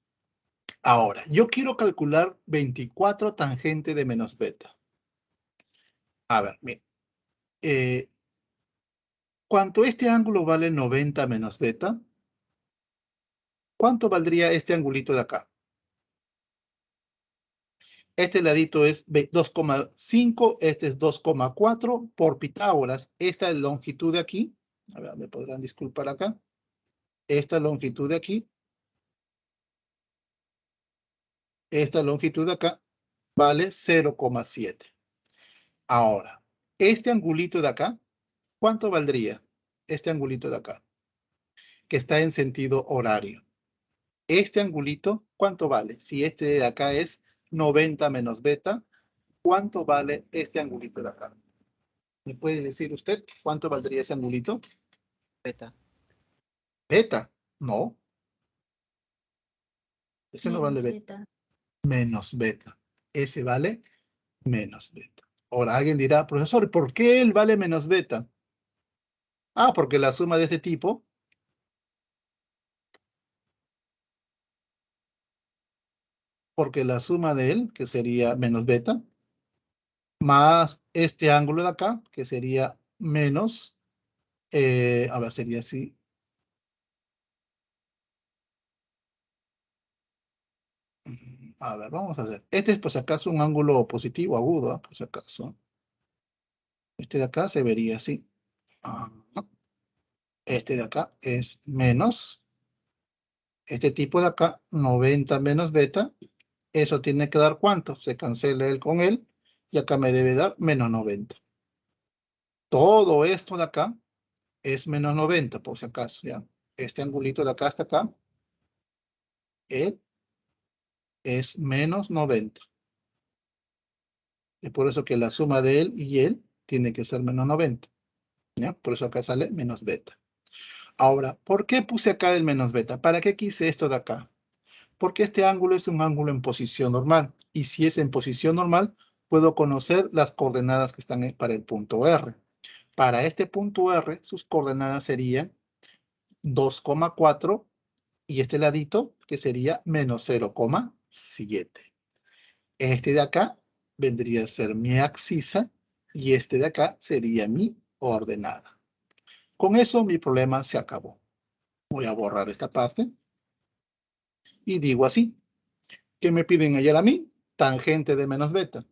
Ahora, yo quiero calcular 24 tangente de menos beta. A ver, mira. ¿Cuánto este ángulo vale 90 menos beta? ¿Cuánto valdría este angulito de acá? Este ladito es 2,5, este es 2,4 por Pitágoras. Esta es longitud de aquí. A ver, me podrán disculpar acá. Esta longitud de aquí. Esta longitud de acá vale 0,7. Ahora, este angulito de acá, ¿cuánto valdría? Este angulito de acá, que está en sentido horario. Este angulito, ¿cuánto vale? Si este de acá es 90 menos beta, ¿cuánto vale este angulito de acá? ¿Me puede decir usted cuánto valdría ese angulito? Beta. Beta. No, ese no vale Menos beta. beta. Menos beta. Ese vale menos beta. Ahora alguien dirá, profesor, ¿por qué él vale menos beta? Ah, porque la suma de este tipo porque la suma de él, que sería menos beta, más este ángulo de acá, que sería menos, a ver, sería así. A ver, vamos a ver. Este es por si acaso un ángulo positivo agudo, por si acaso. Este de acá se vería así. Este de acá es menos. Este tipo de acá, 90 menos beta. Eso tiene que dar ¿cuánto? Se cancela él con él. Y acá me debe dar menos 90. Todo esto de acá es menos 90, por si acaso, ¿ya? Este angulito de acá hasta acá, él es menos 90. Es por eso que la suma de él y él tiene que ser menos 90, ¿ya? Por eso acá sale menos beta. Ahora, ¿por qué puse acá el menos beta? ¿Para qué quise esto de acá? Porque este ángulo es un ángulo en posición normal. Y si es en posición normal, puedo conocer las coordenadas que están para el punto R. Para este punto R, sus coordenadas serían 2,4 y este ladito que sería menos 0,7. Este de acá vendría a ser mi abscisa y este de acá sería mi ordenada. Con eso mi problema se acabó. Voy a borrar esta parte y digo así. ¿Qué me piden ayer a mí? Tangente de menos beta.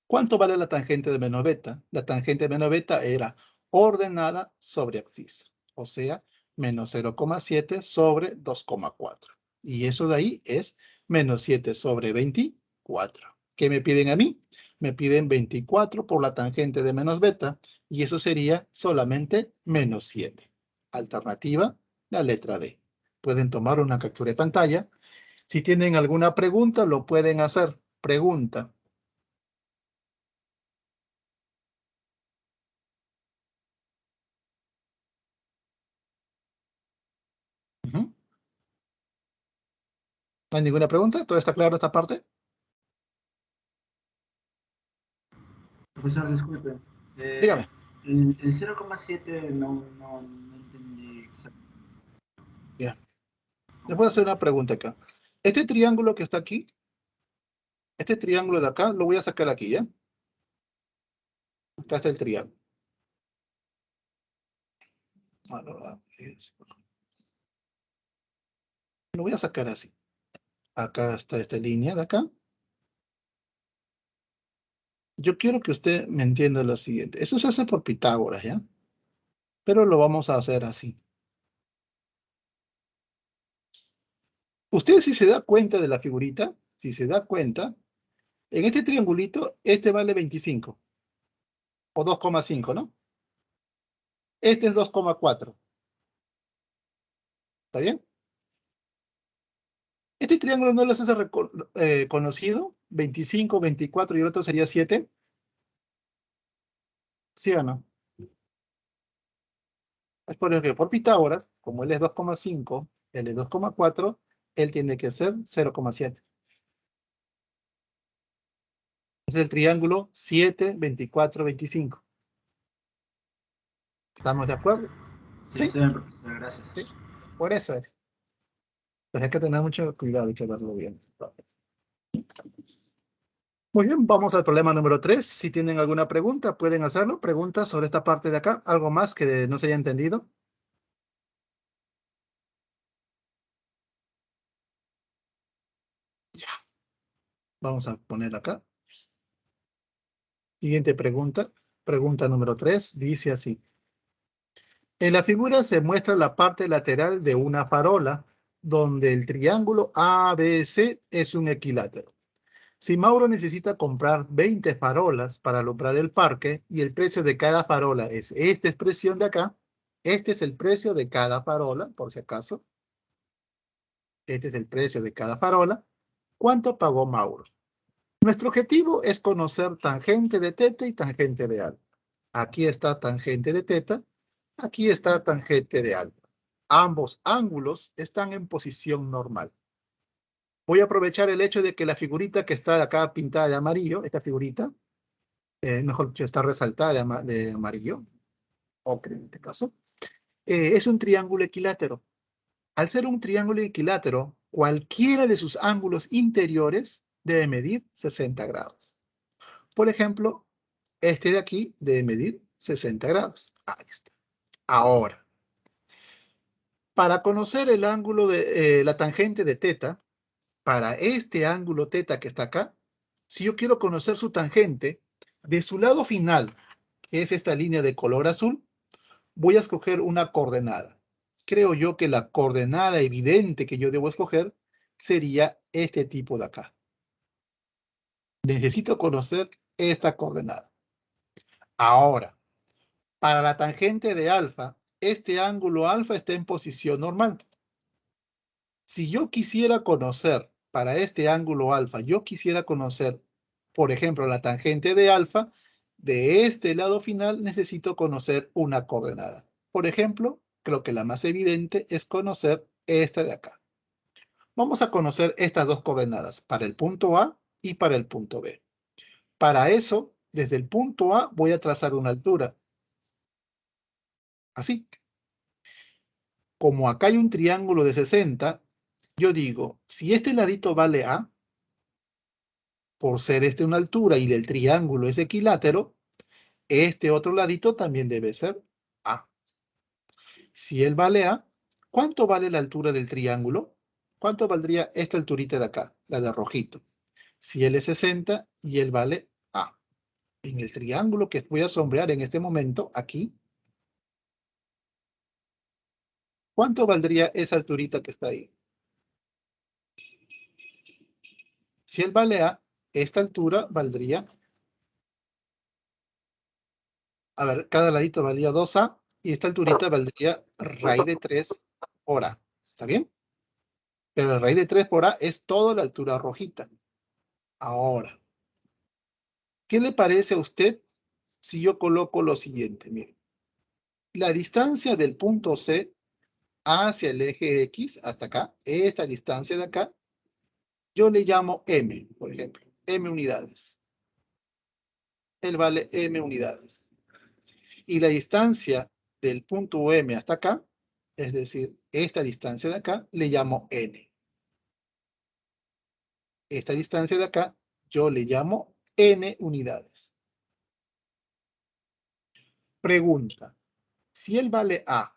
¿Cuánto vale la tangente de menos beta? La tangente de menos beta era ordenada sobre abscisa, o sea, menos 0,7 sobre 2,4. Y eso de ahí es menos 7 sobre 24. ¿Qué me piden a mí? Me piden 24 por la tangente de menos beta, y eso sería solamente menos 7. Alternativa, la letra D. Pueden tomar una captura de pantalla. Si tienen alguna pregunta, lo pueden hacer. Pregunta. Ujú. ¿No hay ninguna pregunta? ¿Todo está claro esta parte? Profesor, disculpe. Dígame. El 0,7 no entendí exactamente. Ya. Les voy a hacer una pregunta acá. Este triángulo que está aquí, este triángulo de acá, lo voy a sacar aquí, ¿ya? Acá está el triángulo. Lo voy a sacar así. Acá está esta línea de acá. Yo quiero que usted me entienda lo siguiente. Eso se hace por Pitágoras, ¿ya? Pero lo vamos a hacer así. Usted si se da cuenta de la figurita, si se da cuenta, en este triangulito, este vale 25. O 2,5, ¿no? Este es 2,4. ¿Está bien? Este triángulo no les hace conocido. 25, 24 y el otro sería 7. ¿Sí o no? Es por eso que por Pitágoras, como él es 2,5, él es 2,4, él tiene que ser 0,7. Es el triángulo 7, 24, 25. ¿Estamos de acuerdo? Sí, Sí, está bien, profesor, gracias. sí. Por eso es. Entonces hay que tener mucho cuidado y que verlo bien. Muy bien, vamos al problema número 3. Si tienen alguna pregunta, pueden hacerlo. Preguntas sobre esta parte de acá. ¿Algo más que no se haya entendido? Ya. Vamos a poner acá. Siguiente pregunta. Pregunta número 3. Dice así. En la figura se muestra la parte lateral de una farola, donde el triángulo ABC es un equilátero. Si Mauro necesita comprar 20 farolas para alumbrar el parque y el precio de cada farola es esta expresión de acá, este es el precio de cada farola, por si acaso. Este es el precio de cada farola. ¿Cuánto pagó Mauro? Nuestro objetivo es conocer tangente de teta y tangente de alfa. Aquí está tangente de teta, aquí está tangente de alfa. Ambos ángulos están en posición normal. Voy a aprovechar el hecho de que la figurita que está acá pintada de amarillo, esta figurita, mejor dicho, está resaltada de amarillo, ocre en este caso, es un triángulo equilátero. Al ser un triángulo equilátero, cualquiera de sus ángulos interiores debe medir 60 grados. Por ejemplo, este de aquí debe medir 60 grados. Ahí está. Ahora, para conocer el ángulo de la tangente de teta, para este ángulo teta que está acá, si yo quiero conocer su tangente, de su lado final, que es esta línea de color azul, voy a escoger una coordenada. Creo yo que la coordenada evidente que yo debo escoger sería este tipo de acá. Necesito conocer esta coordenada. Ahora, para la tangente de alfa, este ángulo alfa está en posición normal. Si yo quisiera conocer, para este ángulo alfa, yo quisiera conocer, por ejemplo, la tangente de alfa, de este lado final necesito conocer una coordenada. Por ejemplo, creo que la más evidente es conocer esta de acá. Vamos a conocer estas dos coordenadas, para el punto A y para el punto B. Para eso, desde el punto A voy a trazar una altura. Así. Como acá hay un triángulo de 60, yo digo, si este ladito vale A, por ser este una altura y el triángulo es equilátero, este otro ladito también debe ser A. Si él vale A, ¿cuánto vale la altura del triángulo? ¿Cuánto valdría esta alturita de acá, la de rojito? Si él es 60 y él vale A. En el triángulo que voy a sombrear en este momento, aquí, ¿cuánto valdría esa alturita que está ahí? Si él vale A, esta altura valdría, a ver, cada ladito valía 2A y esta alturita valdría raíz de 3 por A. ¿Está bien? Pero la raíz de 3 por A es toda la altura rojita. Ahora, ¿qué le parece a usted si yo coloco lo siguiente? Mire, la distancia del punto C hacia el eje X, hasta acá, esta distancia de acá, yo le llamo M, por ejemplo, M unidades. Él vale M unidades. Y la distancia del punto M hasta acá, es decir, esta distancia de acá, le llamo N. Esta distancia de acá, yo le llamo N unidades. Pregunta, si él vale A,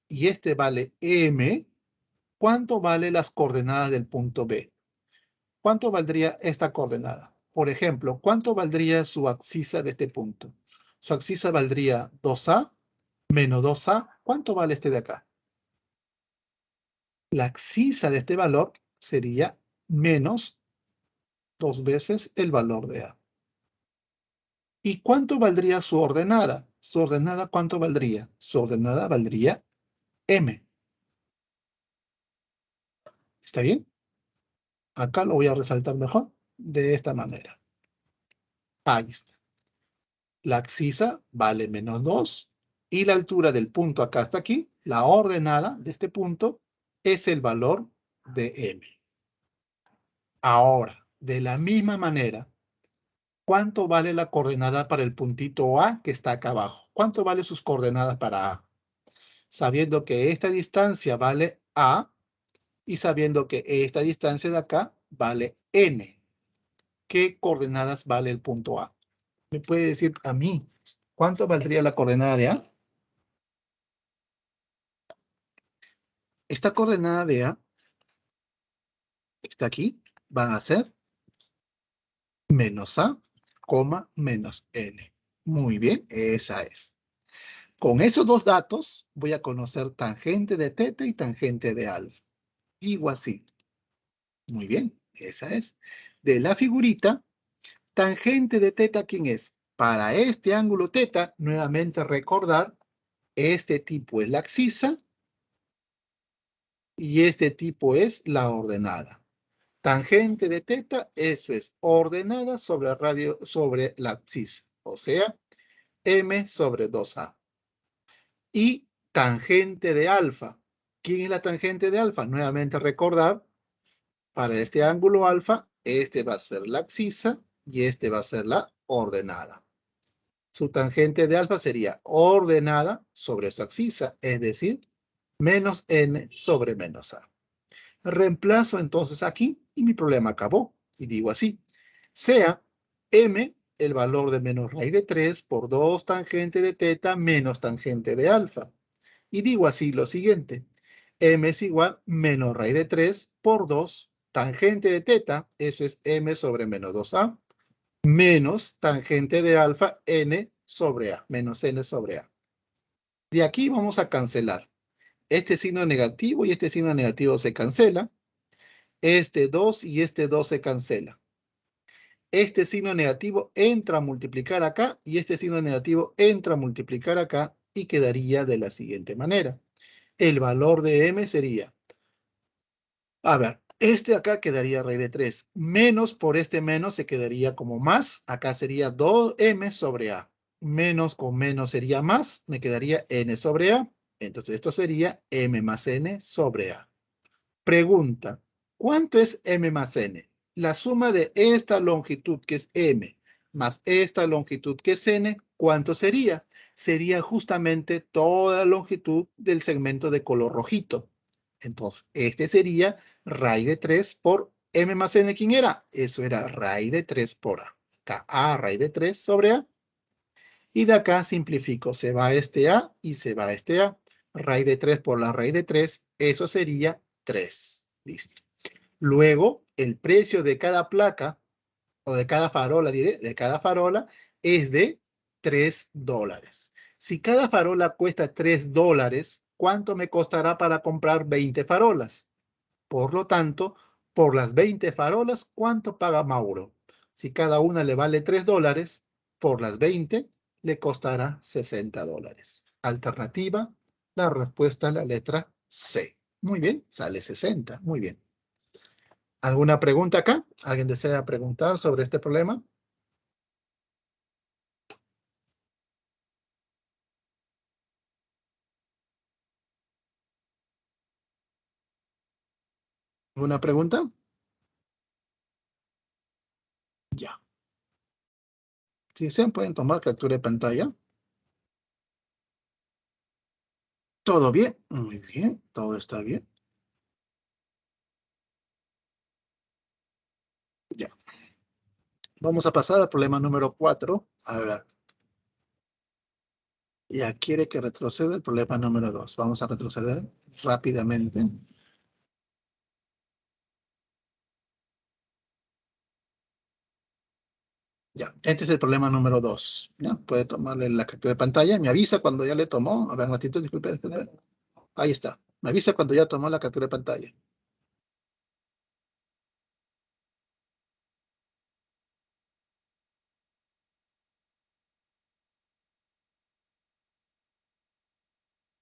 y este vale M, ¿cuánto vale las coordenadas del punto B? ¿Cuánto valdría esta coordenada? Por ejemplo, ¿cuánto valdría su abscisa de este punto? Su abscisa valdría 2A menos 2A. ¿Cuánto vale este de acá? La abscisa de este valor sería menos 2 veces el valor de A. ¿Y cuánto valdría su ordenada? Su ordenada, ¿cuánto valdría? Su ordenada valdría M. ¿Está bien? Acá lo voy a resaltar mejor de esta manera. Ahí está. La abscisa vale menos 2 y la altura del punto acá hasta aquí, la ordenada de este punto, es el valor de M. Ahora, de la misma manera, ¿cuánto vale la coordenada para el puntito A que está acá abajo? ¿Cuánto vale sus coordenadas para A? Sabiendo que esta distancia vale A y sabiendo que esta distancia de acá vale N. ¿Qué coordenadas vale el punto A? ¿Me puede decir a mí cuánto valdría la coordenada de A? Esta coordenada de A está aquí, van a ser menos A, menos N. Muy bien, esa es. Con esos dos datos voy a conocer tangente de teta y tangente de alfa. Digo así. Muy bien, esa es. De la figurita, tangente de teta, ¿quién es? Para este ángulo teta, nuevamente recordar, este tipo es la abscisa y este tipo es la ordenada. Tangente de teta, eso es ordenada sobre radio sobre la abscisa, o sea, M sobre 2A. Y tangente de alfa. ¿Quién es la tangente de alfa? Nuevamente recordar, para este ángulo alfa, este va a ser la abscisa y este va a ser la ordenada. Su tangente de alfa sería ordenada sobre su abscisa, es decir, menos N sobre menos A. Reemplazo entonces aquí y mi problema acabó. Y digo así, sea M el valor de menos raíz de 3 por 2 tangente de teta menos tangente de alfa. Y digo así lo siguiente, M es igual menos raíz de 3 por 2 tangente de teta, eso es M sobre menos 2A, menos tangente de alfa N sobre A, menos N sobre A. De aquí vamos a cancelar. Este signo negativo y este signo negativo se cancela. Este 2 y este 2 se cancela. Este signo negativo entra a multiplicar acá y este signo negativo entra a multiplicar acá y quedaría de la siguiente manera. El valor de M sería, a ver, este acá quedaría raíz de 3, menos por este menos se quedaría como más, acá sería 2M sobre A, menos con menos sería más, me quedaría N sobre A, entonces esto sería M más N sobre A. Pregunta, ¿cuánto es M más N? La suma de esta longitud que es M más esta longitud que es N, ¿cuánto sería? Sería justamente toda la longitud del segmento de color rojito. Entonces, este sería raíz de 3 por M más N. ¿Quién era? Eso era raíz de 3 por A. Acá A raíz de 3 sobre A. Y de acá simplifico. Se va este A y se va este A. Raíz de 3 por la raíz de 3. Eso sería 3. Listo. Luego, el precio de cada placa, o de cada farola, diré, de cada farola, es de $3. Si cada farola cuesta $3, ¿cuánto me costará para comprar 20 farolas? Por lo tanto, por las 20 farolas, ¿cuánto paga Mauro? Si cada una le vale $3, por las 20 le costará $60. Alternativa, la respuesta es la letra C. Muy bien, sale 60. Muy bien. ¿Alguna pregunta acá? ¿Alguien desea preguntar sobre este problema? ¿Alguna pregunta? Ya. Si desean, pueden tomar captura de pantalla. ¿Todo bien? Muy bien, todo está bien. Ya. Vamos a pasar al problema número 4. A ver. Ya quiere que retroceda el problema número 2. Vamos a retroceder rápidamente. Ya, este es el problema número 2. ¿Ya? Puede tomarle la captura de pantalla. Me avisa cuando ya le tomó. A ver, un ratito, disculpe. Ahí está. Me avisa cuando ya tomó la captura de pantalla.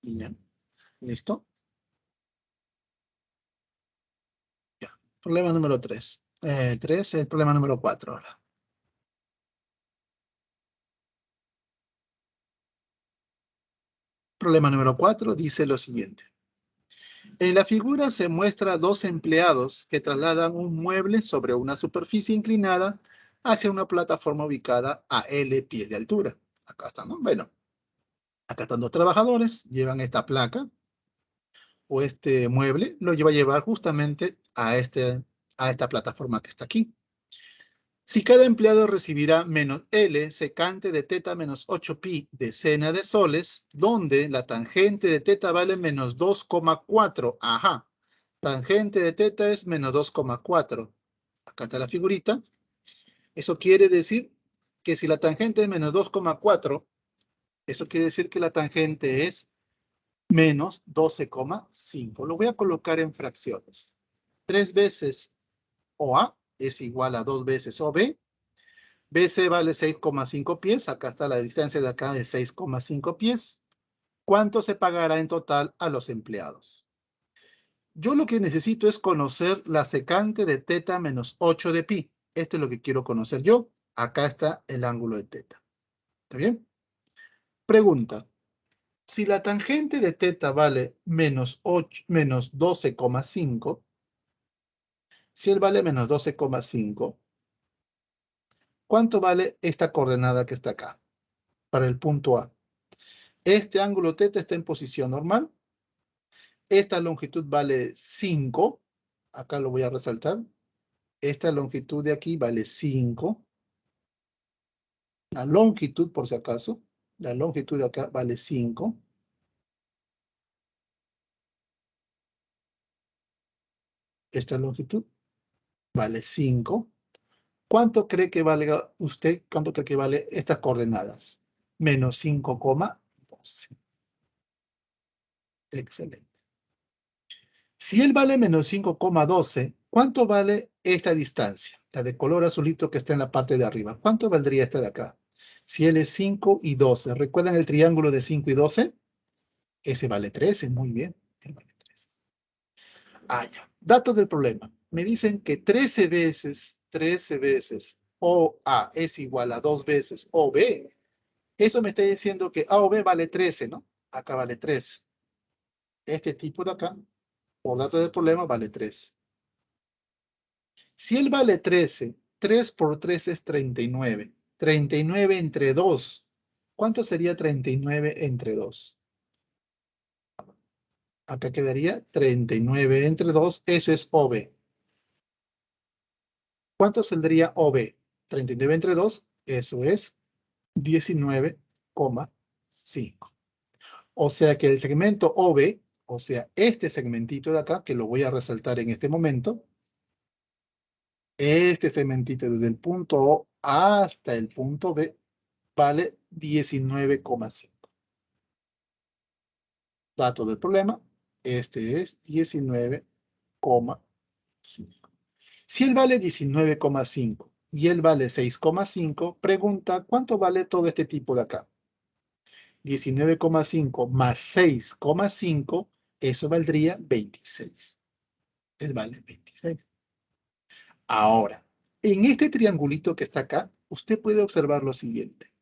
Ya. ¿Listo? Ya. Problema número 3. 3 es el problema número 4 ahora. Problema número 4 dice lo siguiente. En la figura se muestra dos empleados que trasladan un mueble sobre una superficie inclinada hacia una plataforma ubicada a L pies de altura. Acá están, ¿no? Bueno, acá están dos trabajadores, llevan esta placa o este mueble, lo lleva a llevar justamente a esta plataforma que está aquí. Si cada empleado recibirá menos L secante de teta menos 8pi decena de soles, donde la tangente de teta vale menos 2,4. Ajá. Tangente de teta es menos 2,4. Acá está la figurita. Eso quiere decir que si la tangente es menos 2,4, eso quiere decir que la tangente es menos 12,5. Lo voy a colocar en fracciones. 3 veces OA es igual a 2 veces OB. BC vale 6,5 pies. Acá está la distancia de acá de 6,5 pies. ¿Cuánto se pagará en total a los empleados? Yo lo que necesito es conocer la secante de teta menos 8 de pi. Esto es lo que quiero conocer yo. Acá está el ángulo de teta. ¿Está bien? Pregunta. Si la tangente de teta vale menos 12,5, si él vale menos 12,5, ¿cuánto vale esta coordenada que está acá? Para el punto A. Este ángulo teta está en posición normal. Esta longitud vale 5. Acá lo voy a resaltar. Esta longitud de aquí vale 5. La longitud, por si acaso, la longitud de acá vale 5. Esta longitud vale 5. ¿Cuánto cree que valga usted? ¿Cuánto cree que vale estas coordenadas? Menos 5,12. Excelente. Si él vale menos 5,12, ¿cuánto vale esta distancia? La de color azulito que está en la parte de arriba. ¿Cuánto valdría esta de acá? Si él es 5 y 12. ¿Recuerdan el triángulo de 5 y 12? Ese vale 13. Muy bien. Él vale 13. Ah, ya. Datos del problema. Me dicen que 13 veces OA es igual a 2 veces OB. Eso me está diciendo que A o B vale 13, ¿no? Acá vale 3. Este tipo de acá, por datos del problema, vale 3. Si él vale 13, 3 por 3 es 39. 39 entre 2. ¿Cuánto sería 39 entre 2? Acá quedaría 39 entre 2. Eso es OB. ¿Cuánto saldría OB? 39 entre 2. Eso es 19,5. O sea que el segmento OB, o sea, este segmentito de acá, que lo voy a resaltar en este momento, este segmentito desde el punto O hasta el punto B, vale 19,5. Dato del problema, este es 19,5. Si él vale 19,5 y él vale 6,5, pregunta, ¿cuánto vale todo este tipo de acá? 19,5 más 6,5, eso valdría 26. Él vale 26. Ahora, en este triangulito que está acá, usted puede observar lo siguiente.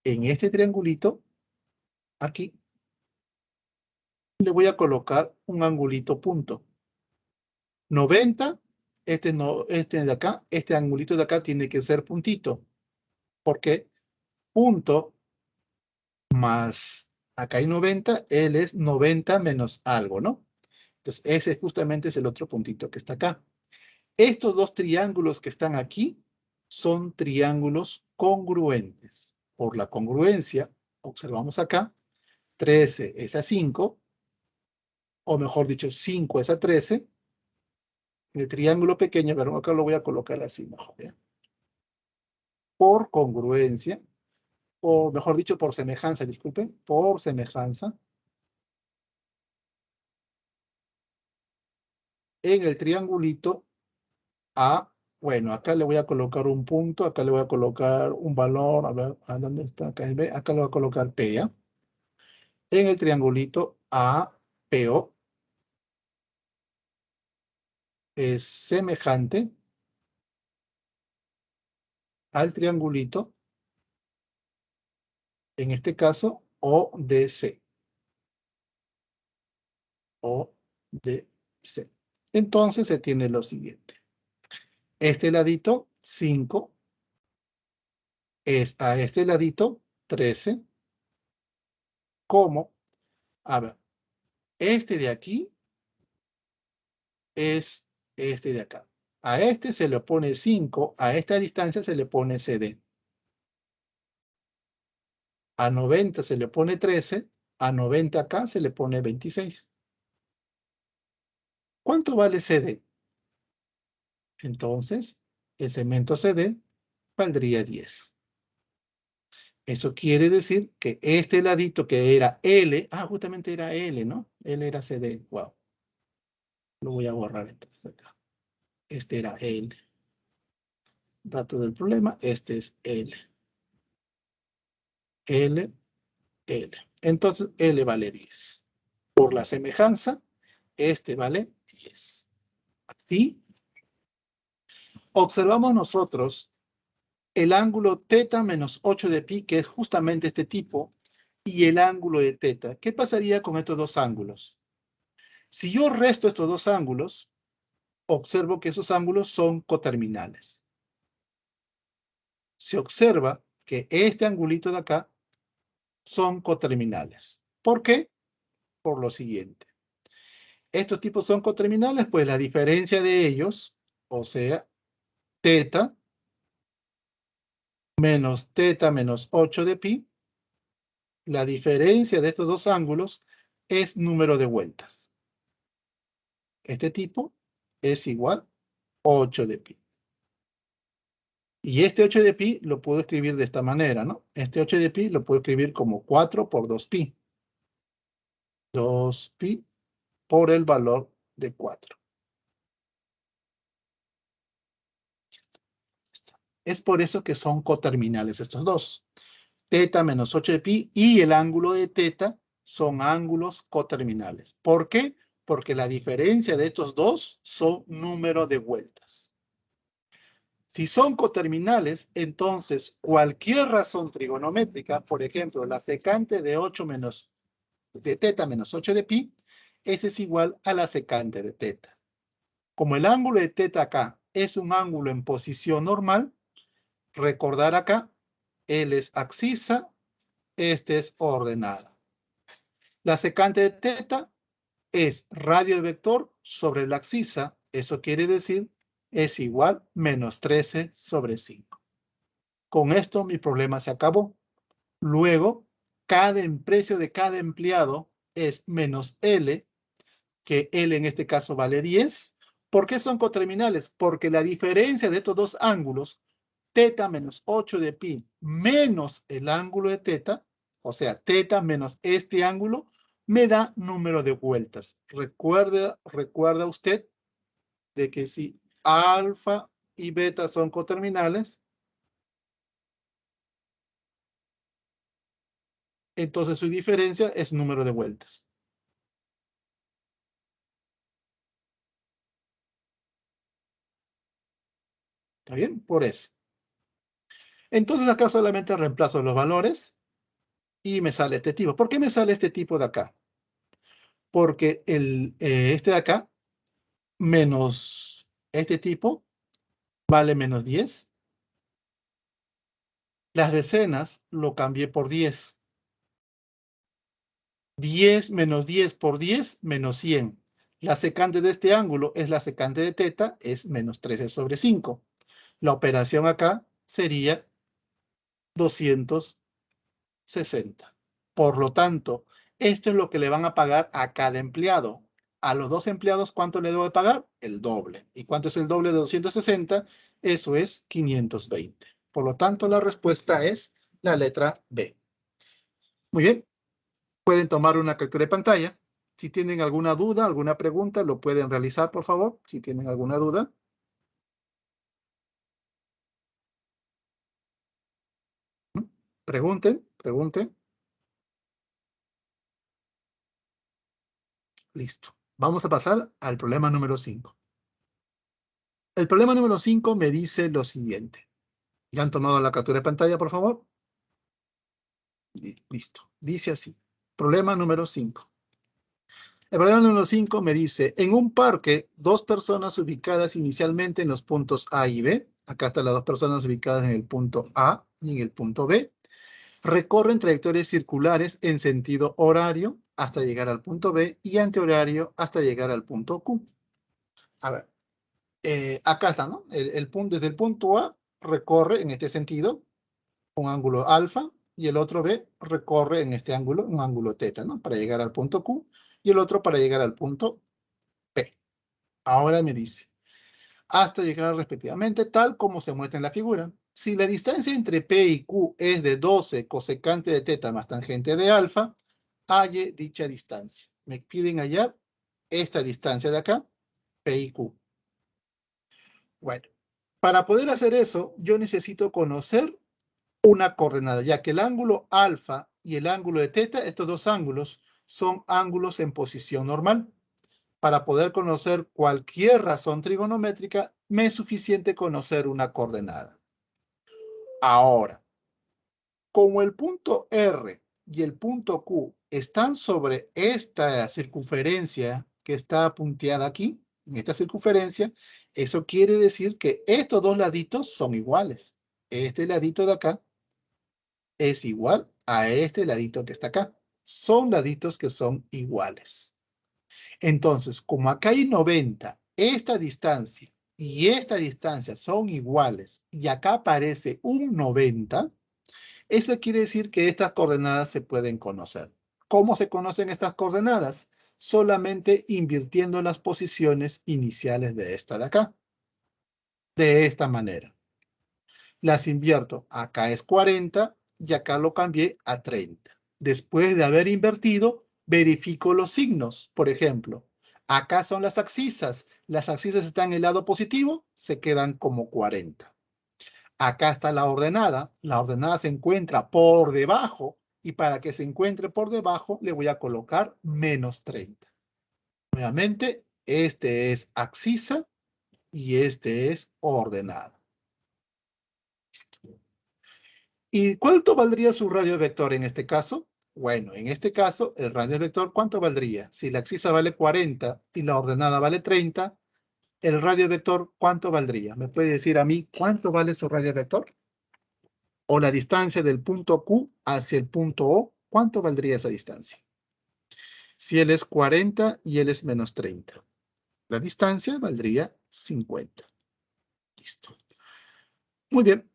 En este triangulito, aquí, le voy a colocar un angulito punto. 90, este de acá, este angulito de acá tiene que ser puntito. Porque punto más, acá hay 90, L es 90 menos algo, ¿no? Entonces, ese justamente es el otro puntito que está acá. Estos dos triángulos que están aquí son triángulos congruentes. Por la congruencia, observamos acá, 13 es a 5, o mejor dicho, 5 es a 13. El triángulo pequeño, pero acá lo voy a colocar así mejor, ¿ya? Por congruencia, o mejor dicho, por semejanza, disculpen, por semejanza, en el triangulito A, bueno, acá le voy a colocar un punto, acá le voy a colocar un valor, a ver, ¿a dónde está? Acá es B, acá le voy a colocar P, ¿ya? En el triangulito APO es semejante al triangulito, en este caso, ODC. ODC. Entonces se tiene lo siguiente. Este ladito, 5, es a este ladito, 13, como, a ver, este de aquí es este de acá. A este se le pone 5, a esta distancia se le pone CD. A 90 se le pone 13, a 90 acá se le pone 26. ¿Cuánto vale CD? Entonces, el segmento CD valdría 10. Eso quiere decir que este ladito que era L, justamente era L, ¿no? L era CD, wow. Lo voy a borrar entonces acá. Este era L. Dato del problema, este es L. L, L. Entonces, L vale 10. Por la semejanza, este vale 10. Así, observamos nosotros el ángulo θ menos 8 de pi, que es justamente este tipo, y el ángulo de θ. ¿Qué pasaría con estos dos ángulos? Si yo resto estos dos ángulos, observo que esos ángulos son coterminales. Se observa que este angulito de acá son coterminales. ¿Por qué? Por lo siguiente. Estos tipos son coterminales, pues la diferencia de ellos, o sea, θ menos θ menos 8 de pi, la diferencia de estos dos ángulos es número de vueltas. Este tipo es igual a 8 de pi. Y este 8 de pi lo puedo escribir de esta manera, ¿no? Este 8 de pi lo puedo escribir como 4 por 2pi. 2pi por el valor de 4. Es por eso que son coterminales estos dos. Θ menos 8 de pi y el ángulo de θ son ángulos coterminales. ¿Por qué? Porque la diferencia de estos dos son número de vueltas. Si son coterminales, entonces cualquier razón trigonométrica, por ejemplo, la secante de θ menos 8 de pi, ese es igual a la secante de θ. Como el ángulo de θ acá es un ángulo en posición normal, recordar acá, L es abscisa, este es ordenada. La secante de θ es radio de vector sobre la abscisa, eso quiere decir es igual menos 13 sobre 5. Con esto mi problema se acabó. Luego, precio de cada empleado es menos L, que L en este caso vale 10. ¿Por qué son coterminales? Porque la diferencia de estos dos ángulos, θ menos 8 de pi menos el ángulo de θ, o sea, θ menos este ángulo, me da número de vueltas. Recuerda usted de que si alfa y beta son coterminales, entonces su diferencia es número de vueltas. ¿Está bien? Por eso. Entonces acá solamente reemplazo los valores y me sale este tipo. ¿Por qué me sale este tipo de acá? Porque este de acá menos este tipo vale menos 10. Las decenas lo cambié por 10. 10 menos 10 por 10 menos 100. La secante de este ángulo es la secante de teta, es menos 13 sobre 5. La operación acá sería 260. Por lo tanto, esto es lo que le van a pagar a cada empleado. A los 2 empleados, ¿cuánto le debo de pagar? El doble. ¿Y cuánto es el doble de 260? Eso es 520. Por lo tanto, la respuesta es la letra B. Muy bien. Pueden tomar una captura de pantalla. Si tienen alguna duda, alguna pregunta, lo pueden realizar, por favor. Si tienen alguna duda. Pregunten, pregunten. Listo. Vamos a pasar al problema número 5. El problema número 5 me dice lo siguiente. ¿Ya han tomado la captura de pantalla, por favor? Listo. Dice así. Problema número 5. El problema número 5 me dice, en un parque, 2 personas ubicadas inicialmente en los puntos A y B, acá están las 2 personas ubicadas en el punto A y en el punto B, recorren trayectorias circulares en sentido horario hasta llegar al punto B y antihorario hasta llegar al punto Q. A ver, acá está, ¿no? Desde el punto A recorre en este sentido un ángulo alfa y el otro B recorre en este ángulo un ángulo teta, ¿no? Para llegar al punto Q y el otro para llegar al punto P. Ahora me dice, hasta llegar respectivamente tal como se muestra en la figura. Si la distancia entre P y Q es de 12 cosecante de teta más tangente de alfa, halle dicha distancia. Me piden hallar esta distancia de acá, P y Q. Bueno, para poder hacer eso, yo necesito conocer una coordenada, ya que el ángulo alfa y el ángulo de teta, estos dos ángulos, son ángulos en posición normal. Para poder conocer cualquier razón trigonométrica, me es suficiente conocer una coordenada. Ahora, como el punto R y el punto Q están sobre esta circunferencia que está punteada aquí, en esta circunferencia, eso quiere decir que estos dos laditos son iguales. Este ladito de acá es igual a este ladito que está acá. Son laditos que son iguales. Entonces, como acá hay 90, esta distancia y esta distancia son iguales y acá aparece un 90, eso quiere decir que estas coordenadas se pueden conocer. ¿Cómo se conocen estas coordenadas? Solamente invirtiendo las posiciones iniciales de esta de acá. De esta manera. Las invierto. Acá es 40 y acá lo cambié a 30. Después de haber invertido, verifico los signos. Por ejemplo, acá son las abscisas. Las abscisas están en el lado positivo, se quedan como 40. Acá está la ordenada. La ordenada se encuentra por debajo y para que se encuentre por debajo le voy a colocar menos 30. Nuevamente, este es abscisa y este es ordenada. Listo. ¿Y cuánto valdría su radio vector en este caso? Bueno, en este caso, el radio vector, ¿cuánto valdría? Si la abscisa vale 40 y la ordenada vale 30, el radio vector, ¿cuánto valdría? ¿Me puede decir a mí cuánto vale su radio vector? O la distancia del punto Q hacia el punto O, ¿cuánto valdría esa distancia? Si él es 40 y él es menos 30. La distancia valdría 50. Listo. Muy bien.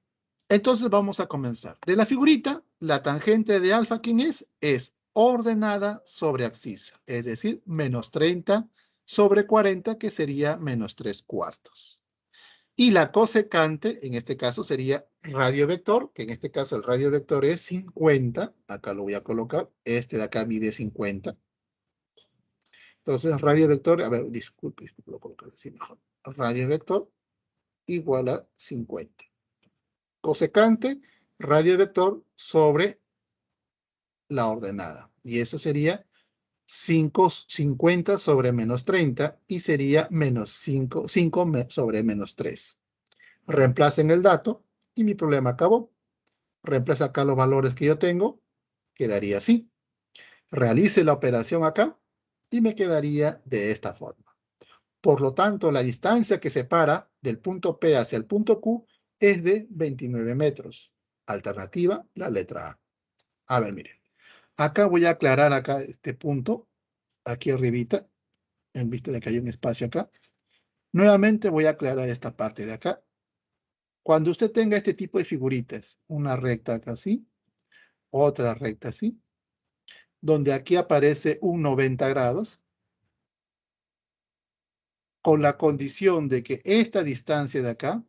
Entonces vamos a comenzar. De la figurita, la tangente de alfa, ¿quién es? Es ordenada sobre abscisa, es decir, menos 30 sobre 40, que sería menos 3/4. Y la cosecante, en este caso, sería radio vector, que en este caso el radio vector es 50. Acá lo voy a colocar. Este de acá mide 50. Entonces, radio vector, a ver, disculpe, lo coloco así mejor. Radio vector igual a 50. Cosecante, radio vector sobre la ordenada. Y eso sería 50 sobre menos 30 y sería menos 5 sobre menos 3. Reemplacen el dato y mi problema acabó. Reemplaza acá los valores que yo tengo, quedaría así. Realice la operación acá y me quedaría de esta forma. Por lo tanto, la distancia que separa del punto P hacia el punto Q es de 29 metros. Alternativa, la letra A. A ver, miren. Acá voy a aclarar acá este punto, aquí arribita, en vista de que hay un espacio acá. Nuevamente voy a aclarar esta parte de acá. Cuando usted tenga este tipo de figuritas, una recta acá así, otra recta así, donde aquí aparece un 90 grados, con la condición de que esta distancia de acá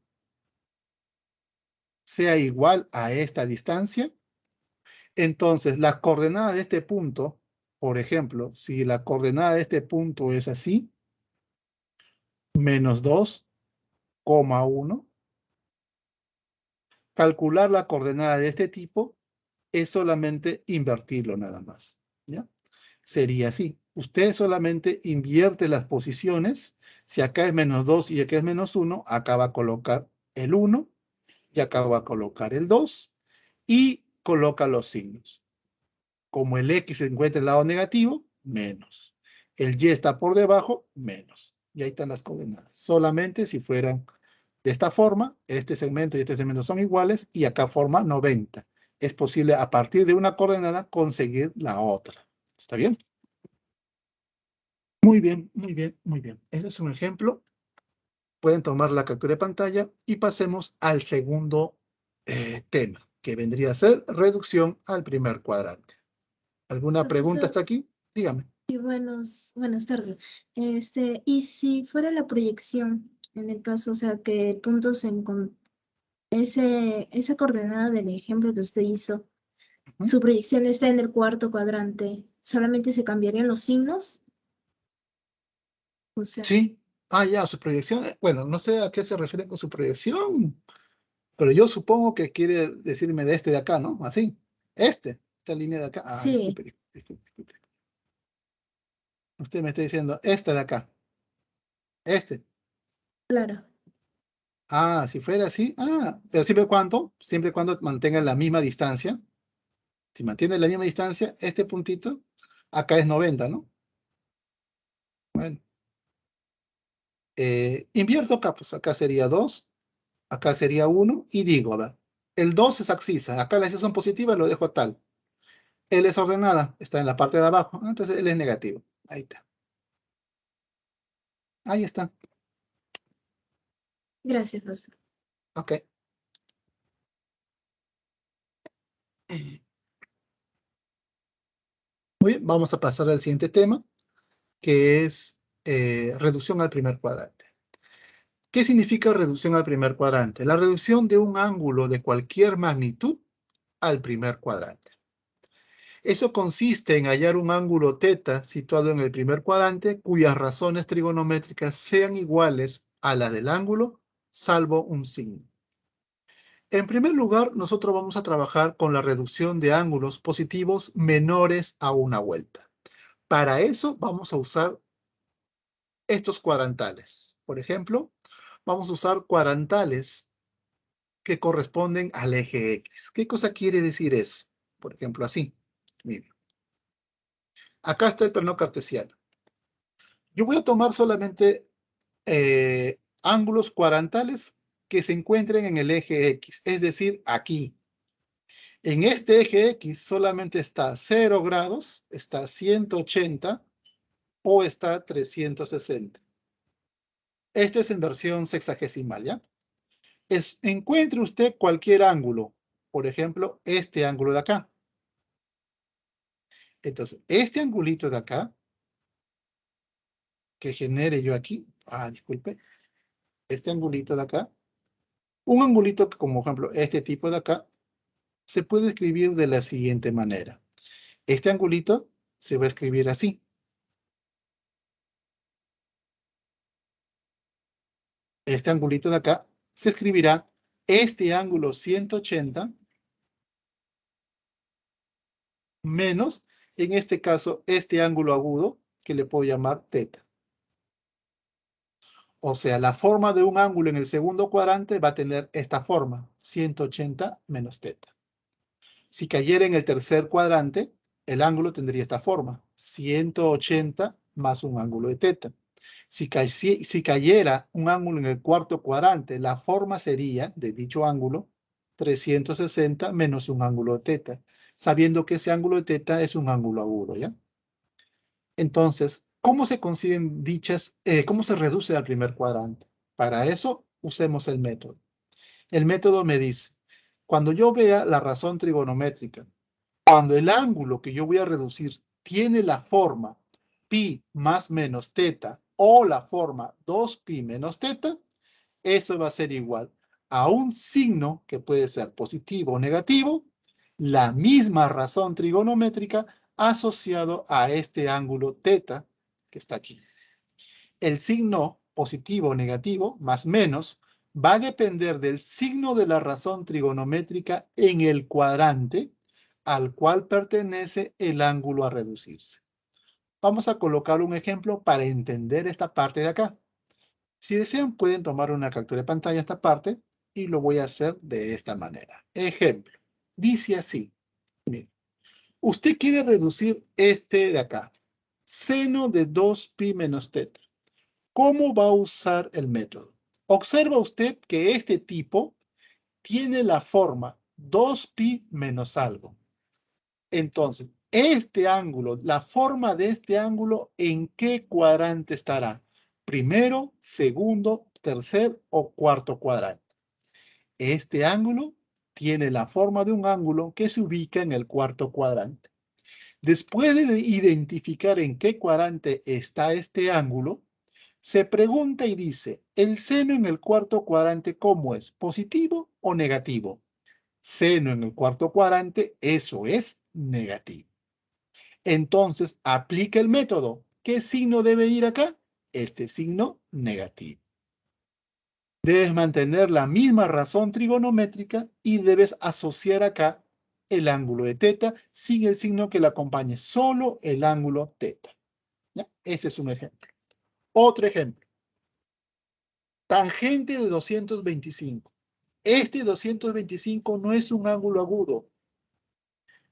sea igual a esta distancia, entonces la coordenada de este punto, por ejemplo, si la coordenada de este punto es así, menos 2,1, calcular la coordenada de este tipo es solamente invertirlo nada más, ¿ya? Sería así. Usted solamente invierte las posiciones. Si acá es menos 2 y acá es menos 1, acá va a colocar el 1 y acá va a colocar el 2 y coloca los signos. Como el X se encuentra en el lado negativo, menos. El Y está por debajo, menos. Y ahí están las coordenadas. Solamente si fueran de esta forma, este segmento y este segmento son iguales y acá forma 90. Es posible a partir de una coordenada conseguir la otra. ¿Está bien? Muy bien, muy bien, muy bien. Ese es un ejemplo. Pueden tomar la captura de pantalla y pasemos al segundo tema, que vendría a ser reducción al primer cuadrante. ¿Alguna pregunta hasta Profesor, aquí? Dígame. y buenas tardes. Y si fuera la proyección, en el caso, o sea, que puntos esa coordenada del ejemplo que usted hizo, su proyección está en el cuarto cuadrante, ¿solamente se cambiarían los signos? O sea, Sí. Ah, ya, su proyección. Bueno, no sé a qué se refiere con su proyección, pero yo supongo que quiere decirme de este de acá, ¿no? Así. Esta línea de acá. Ah, sí, disculpe. Usted me está diciendo esta de acá. Este. claro. Ah, si fuera así. Ah, pero siempre y cuando mantengan la misma distancia. Si mantiene la misma distancia, este puntito, acá es 90, ¿no? Bueno. Invierto acá, pues acá sería 2, acá sería 1, y digo, a ver, el 2 es abscisa, acá las son positivas, lo dejo tal. L es ordenada, está en la parte de abajo, entonces L es negativo. Ahí está. Ahí está. Gracias, profesor. Ok. Muy bien, vamos a pasar al siguiente tema, que es reducción al primer cuadrante. ¿Qué significa reducción al primer cuadrante? La reducción de un ángulo de cualquier magnitud al primer cuadrante. Eso consiste en hallar un ángulo θ situado en el primer cuadrante cuyas razones trigonométricas sean iguales a las del ángulo, salvo un signo. En primer lugar, nosotros vamos a trabajar con la reducción de ángulos positivos menores a una vuelta. Para eso vamos a usar estos cuadrantales. Por ejemplo, vamos a usar cuadrantales que corresponden al eje X. ¿Qué cosa quiere decir eso? Por ejemplo, así. Miren. Acá está el plano cartesiano. Yo voy a tomar solamente ángulos cuadrantales que se encuentren en el eje X, es decir, aquí. En este eje X solamente está 0 grados, está 180 o está 360. Esto es en versión sexagesimal, ¿ya? Encuentre usted cualquier ángulo, por ejemplo, este ángulo de acá. Entonces, este angulito de acá, que genere yo aquí, disculpe, este angulito de acá, un angulito que, como ejemplo, este tipo de acá, se puede escribir de la siguiente manera. Este angulito se va a escribir así. Este angulito de acá se escribirá este ángulo 180 menos, en este caso, este ángulo agudo que le puedo llamar θ. O sea, la forma de un ángulo en el segundo cuadrante va a tener esta forma, 180 menos θ. Si cayera en el tercer cuadrante, el ángulo tendría esta forma, 180 más un ángulo de θ. Si cayera un ángulo en el cuarto cuadrante, la forma sería de dicho ángulo 360 menos un ángulo de teta, sabiendo que ese ángulo de teta es un ángulo agudo, ¿ya? Entonces, ¿cómo se consiguen cómo se reduce al primer cuadrante? Para eso, usemos el método. El método me dice, cuando yo vea la razón trigonométrica, cuando el ángulo que yo voy a reducir tiene la forma pi más menos teta o la forma 2pi menos teta, eso va a ser igual a un signo que puede ser positivo o negativo, la misma razón trigonométrica asociado a este ángulo teta que está aquí. El signo positivo o negativo, más menos, va a depender del signo de la razón trigonométrica en el cuadrante al cual pertenece el ángulo a reducirse. Vamos a colocar un ejemplo para entender esta parte de acá. Si desean, pueden tomar una captura de pantalla esta parte y lo voy a hacer de esta manera. Ejemplo, dice así. Miren, usted quiere reducir este de acá, seno de 2pi menos teta. ¿Cómo va a usar el método? Observa usted que este tipo tiene la forma 2pi menos algo. Entonces, este ángulo, la forma de este ángulo, ¿en qué cuadrante estará? Primero, segundo, tercer o cuarto cuadrante. Este ángulo tiene la forma de un ángulo que se ubica en el cuarto cuadrante. Después de identificar en qué cuadrante está este ángulo, se pregunta y dice, ¿el seno en el cuarto cuadrante cómo es? ¿Positivo o negativo? Seno en el cuarto cuadrante, eso es negativo. Entonces, aplica el método. ¿Qué signo debe ir acá? Este signo negativo. Debes mantener la misma razón trigonométrica y debes asociar acá el ángulo de teta sin el signo que le acompañe, solo el ángulo teta. ¿Ya? Ese es un ejemplo. Otro ejemplo. Tangente de 225. Este 225 no es un ángulo agudo.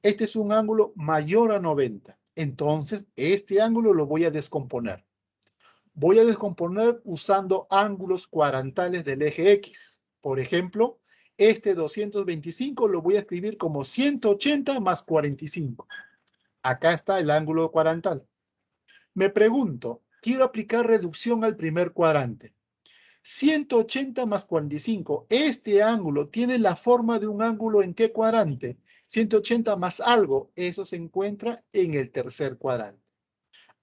Este es un ángulo mayor a 90. Entonces, este ángulo lo voy a descomponer. Voy a descomponer usando ángulos cuadrantales del eje X. Por ejemplo, este 225 lo voy a escribir como 180 más 45. Acá está el ángulo cuadrantal. Me pregunto, quiero aplicar reducción al primer cuadrante. 180 más 45. Este ángulo tiene la forma de un ángulo ¿en qué cuadrante? 180 más algo. Eso se encuentra en el tercer cuadrante.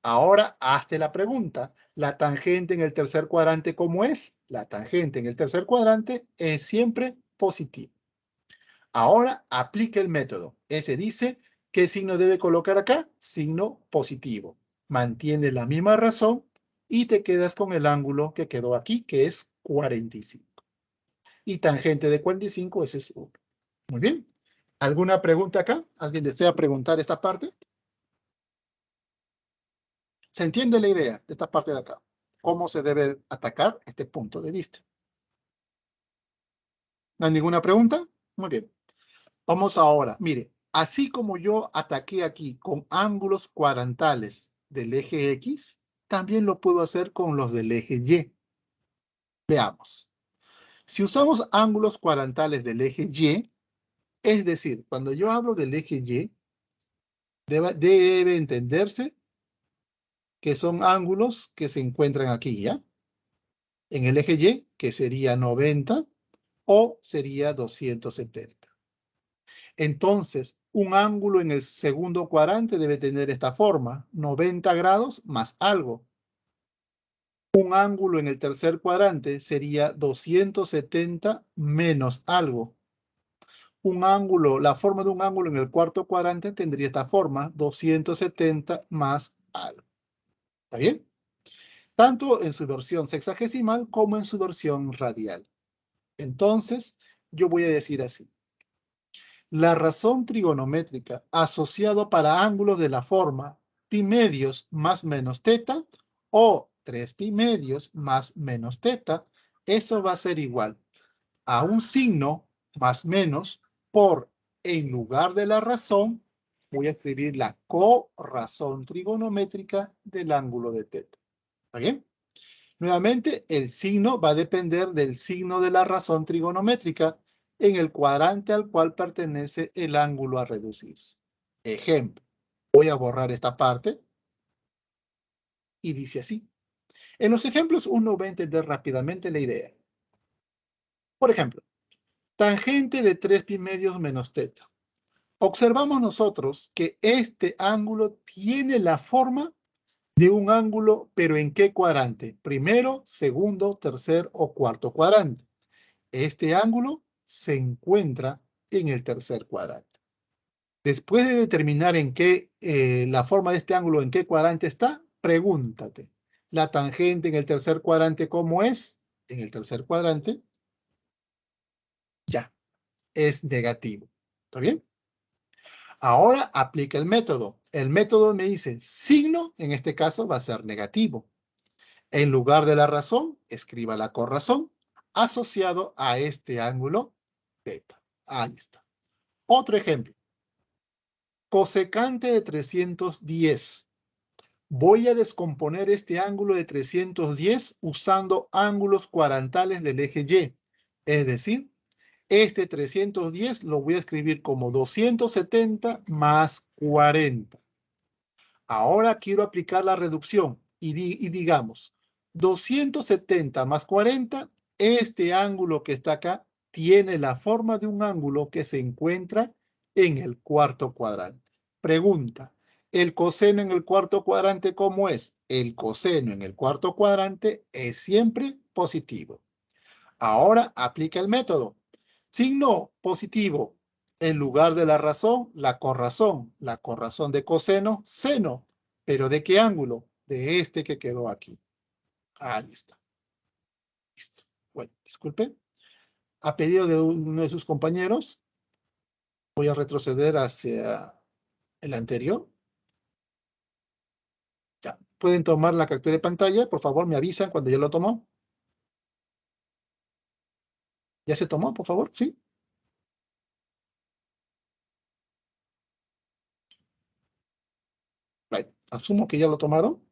Ahora, hazte la pregunta. ¿La tangente en el tercer cuadrante cómo es? La tangente en el tercer cuadrante es siempre positiva. Ahora, aplica el método. Ese dice, ¿qué signo debe colocar acá? Signo positivo. Mantiene la misma razón y te quedas con el ángulo que quedó aquí, que es 45. Y tangente de 45, ese es 1. Muy bien. ¿Alguna pregunta acá? ¿Alguien desea preguntar esta parte? ¿Se entiende la idea de esta parte de acá? ¿Cómo se debe atacar este punto de vista? ¿No hay ninguna pregunta? Muy bien. Vamos ahora. Mire, así como yo ataqué aquí con ángulos cuadrantales del eje X, también lo puedo hacer con los del eje Y. Veamos. Si usamos ángulos cuadrantales del eje Y, es decir, cuando yo hablo del eje Y, debe entenderse que son ángulos que se encuentran aquí, ¿ya? En el eje Y, que sería 90 o sería 270. Entonces, un ángulo en el segundo cuadrante debe tener esta forma, 90 grados más algo. Un ángulo en el tercer cuadrante sería 270 menos algo. Un ángulo, la forma de un ángulo en el cuarto cuadrante tendría esta forma, 270 más algo. ¿Está bien? Tanto en su versión sexagesimal como en su versión radial. Entonces, yo voy a decir así. La razón trigonométrica asociado para ángulos de la forma pi medios más menos teta o 3 pi medios más menos teta, eso va a ser igual a un signo más menos por, en lugar de la razón, voy a escribir la corrazón trigonométrica del ángulo de teta. ¿Está bien? Nuevamente, el signo va a depender del signo de la razón trigonométrica en el cuadrante al cual pertenece el ángulo a reducirse. Ejemplo, voy a borrar esta parte y dice así. En los ejemplos uno va a entender rápidamente la idea. Por ejemplo, tangente de 3 pi medios menos teta. Observamos nosotros que este ángulo tiene la forma de un ángulo, pero ¿en qué cuadrante? Primero, segundo, tercer o cuarto cuadrante. Este ángulo se encuentra en el tercer cuadrante. Después de determinar en qué, la forma de este ángulo, en qué cuadrante está, pregúntate, ¿la tangente en el tercer cuadrante cómo es? En el tercer cuadrante, ya, es negativo. ¿Está bien? Ahora aplica el método. El método me dice, signo, en este caso va a ser negativo. En lugar de la razón, escriba la corrazón asociado a este ángulo θ. Ahí está. Otro ejemplo. Cosecante de 310. Voy a descomponer este ángulo de 310 usando ángulos cuadrantales del eje Y. Es decir, este 310 lo voy a escribir como 270 más 40. Ahora quiero aplicar la reducción y digamos, 270 más 40, este ángulo que está acá tiene la forma de un ángulo que se encuentra en el cuarto cuadrante. Pregunta, ¿el coseno en el cuarto cuadrante cómo es? El coseno en el cuarto cuadrante es siempre positivo. Ahora aplica el método. Signo positivo. En lugar de la razón, la corrazón. La corrazón de coseno, seno. ¿Pero de qué ángulo? De este que quedó aquí. Ahí está. Listo. Bueno, disculpe. A pedido de uno de sus compañeros, voy a retroceder hacia el anterior. Ya. ¿Pueden tomar la captura de pantalla? Por favor, me avisan cuando ya lo tomó. ¿Ya se tomó, por favor? ¿Sí? Right. Asumo que ya lo tomaron.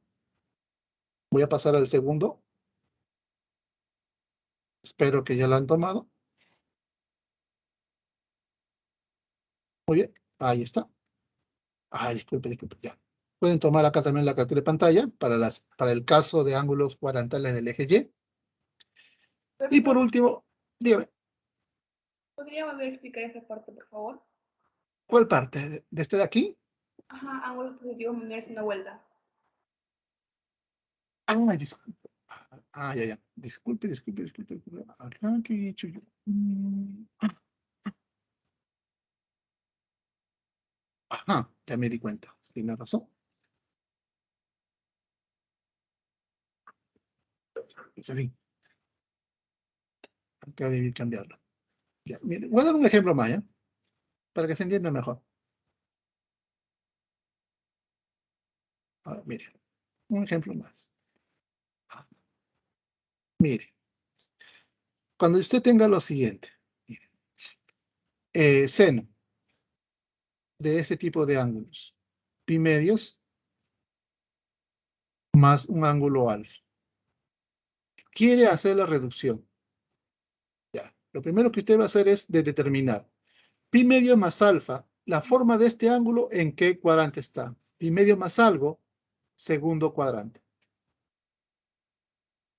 Voy a pasar al segundo. Espero que ya lo han tomado. Muy bien, ahí está. Disculpe, ya. Pueden tomar acá también la captura de pantalla para el caso de ángulos cuadrantales del eje Y. Y por último, dígame. ¿Podría volver a explicar esa parte, por favor? ¿Cuál parte? ¿De este de aquí? Ajá, ángulos positivos menores una vuelta. Disculpe. Ya. Disculpe. Acá, ¿qué he hecho yo? Ajá, ya me di cuenta. Tiene razón. Es así. Acá debí cambiarlo. Ya, mire, voy a dar un ejemplo más, ¿ya? Para que se entienda mejor. Mire, un ejemplo más. Mire, cuando usted tenga lo siguiente, mire, seno de este tipo de ángulos, pi medios más un ángulo alfa. Quiere hacer la reducción. Ya, lo primero que usted va a hacer es determinar pi medio más alfa, la forma de este ángulo, ¿en qué cuadrante está? Pi medio más algo, segundo cuadrante.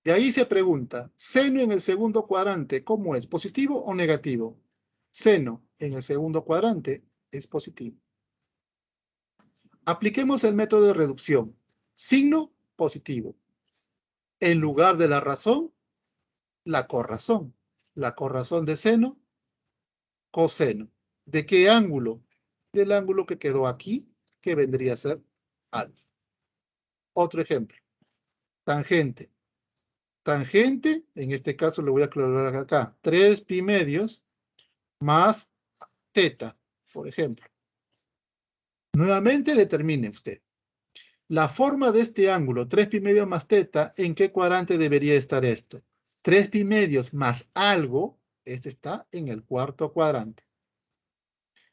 De ahí se pregunta, seno en el segundo cuadrante, ¿cómo es? ¿Positivo o negativo? Seno en el segundo cuadrante es positivo. Apliquemos el método de reducción. Signo positivo. En lugar de la razón, la corrazón. La corrazón de seno, coseno. ¿De qué ángulo? Del ángulo que quedó aquí, que vendría a ser alfa. Otro ejemplo. Tangente. Tangente, en este caso le voy a aclarar acá, 3 pi medios más θ, por ejemplo. Nuevamente determine usted. La forma de este ángulo, 3 pi medios más θ, ¿en qué cuadrante debería estar esto? 3 pi medios más algo, este está en el cuarto cuadrante.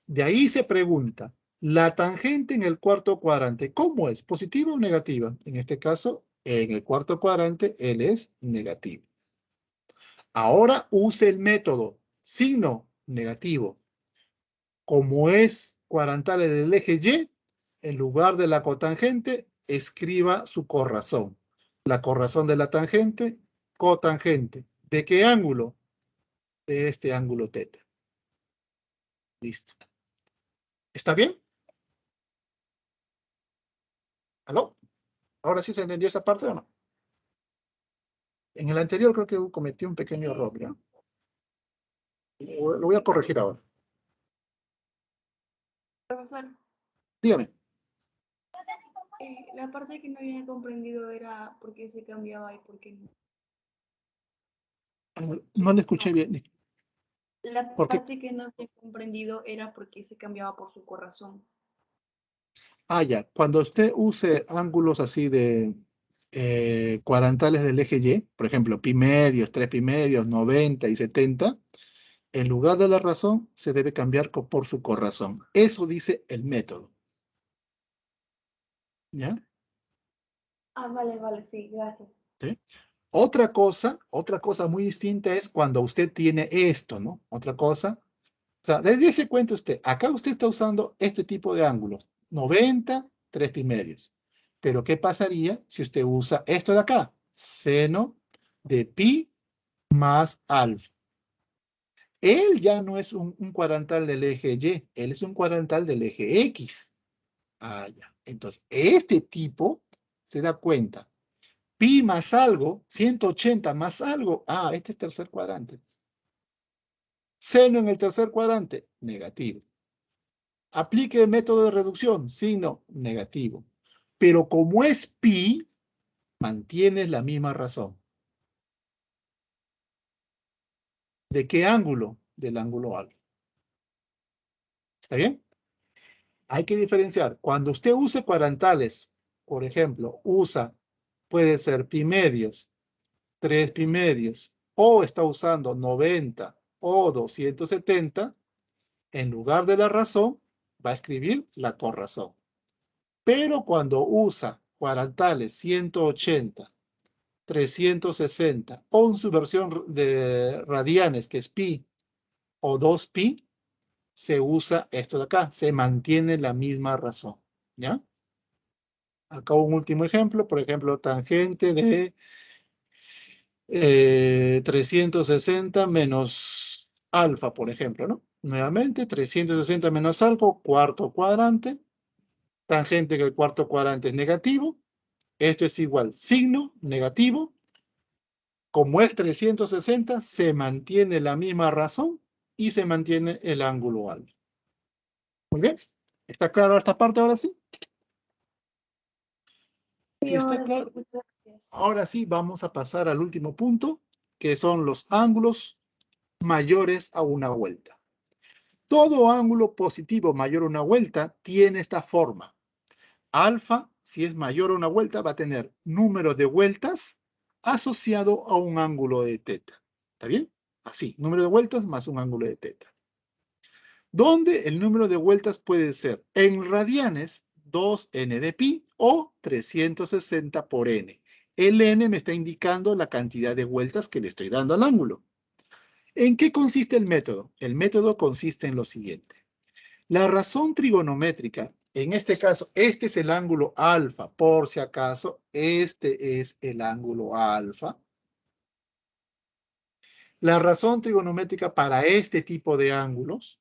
De ahí se pregunta, la tangente en el cuarto cuadrante, ¿cómo es? ¿Positiva o negativa? En este caso, en el cuarto cuadrante, él es negativo. Ahora use el método signo negativo. Como es cuadrantales del eje Y, en lugar de la cotangente, escriba su corrazón. La corrazón de la tangente, cotangente. ¿De qué ángulo? De este ángulo teta. Listo. ¿Está bien? ¿Aló? ¿Ahora sí se entendió esta parte o no? En el anterior creo que cometí un pequeño error, ¿ya? Lo voy a corregir ahora. Profesor, Dígame. la parte que no había comprendido era por qué se cambiaba y por qué no. No le escuché bien. La ¿Por qué? parte que no había comprendido era por qué se cambiaba por su corazón. Ah, ya. Cuando usted use ángulos así de cuadrantales del eje Y, por ejemplo, pi medios, 3 pi medios, 90 y 70, en lugar de la razón, se debe cambiar por su corrazón. Eso dice el método. ¿Ya? Ah, vale, vale, sí, gracias. ¿Sí? Otra cosa muy distinta es cuando usted tiene esto, ¿no? Otra cosa. O sea, dése cuenta usted, acá usted está usando este tipo de ángulos, 90, 3 pi medios. Pero ¿qué pasaría si usted usa esto de acá? Seno de pi más alfa. Él ya no es un cuadrantal del eje Y, él es un cuadrantal del eje X. Ah, ya. Entonces, este tipo se da cuenta. Pi más algo, 180 más algo. Ah, este es tercer cuadrante. Seno en el tercer cuadrante, negativo. Aplique el método de reducción, signo negativo. Pero como es pi, mantienes la misma razón. ¿De qué ángulo? Del ángulo alfa. ¿Está bien? Hay que diferenciar. Cuando usted use cuadrantales, por ejemplo, puede ser pi medios, 3 pi medios, o está usando 90 o 270, en lugar de la razón, va a escribir la corrazón. Pero cuando usa cuadrantales 180, 360 o en su versión de radianes, que es pi o 2pi, se usa esto de acá, se mantiene la misma razón, ¿ya? Acá un último ejemplo, por ejemplo, tangente de 360 menos alfa, por ejemplo, ¿no? Nuevamente, 360 menos alfa, cuarto cuadrante, tangente que el cuarto cuadrante es negativo, esto es igual, signo negativo. Como es 360, se mantiene la misma razón y se mantiene el ángulo alfa. Muy bien. ¿Está claro esta parte ahora sí? Sí, Sí, está ahora sí, claro. muchas gracias. Ahora sí, vamos a pasar al último punto, que son los ángulos mayores a una vuelta. Todo ángulo positivo mayor a una vuelta tiene esta forma. Alfa, si es mayor a una vuelta, va a tener número de vueltas asociado a un ángulo de teta. ¿Está bien? Así, número de vueltas más un ángulo de teta. Donde el número de vueltas puede ser en radianes 2n de pi o 360 por n. El n me está indicando la cantidad de vueltas que le estoy dando al ángulo. ¿En qué consiste el método? El método consiste en lo siguiente. La razón trigonométrica, en este caso, este es el ángulo alfa, por si acaso, este es el ángulo alfa. La razón trigonométrica para este tipo de ángulos,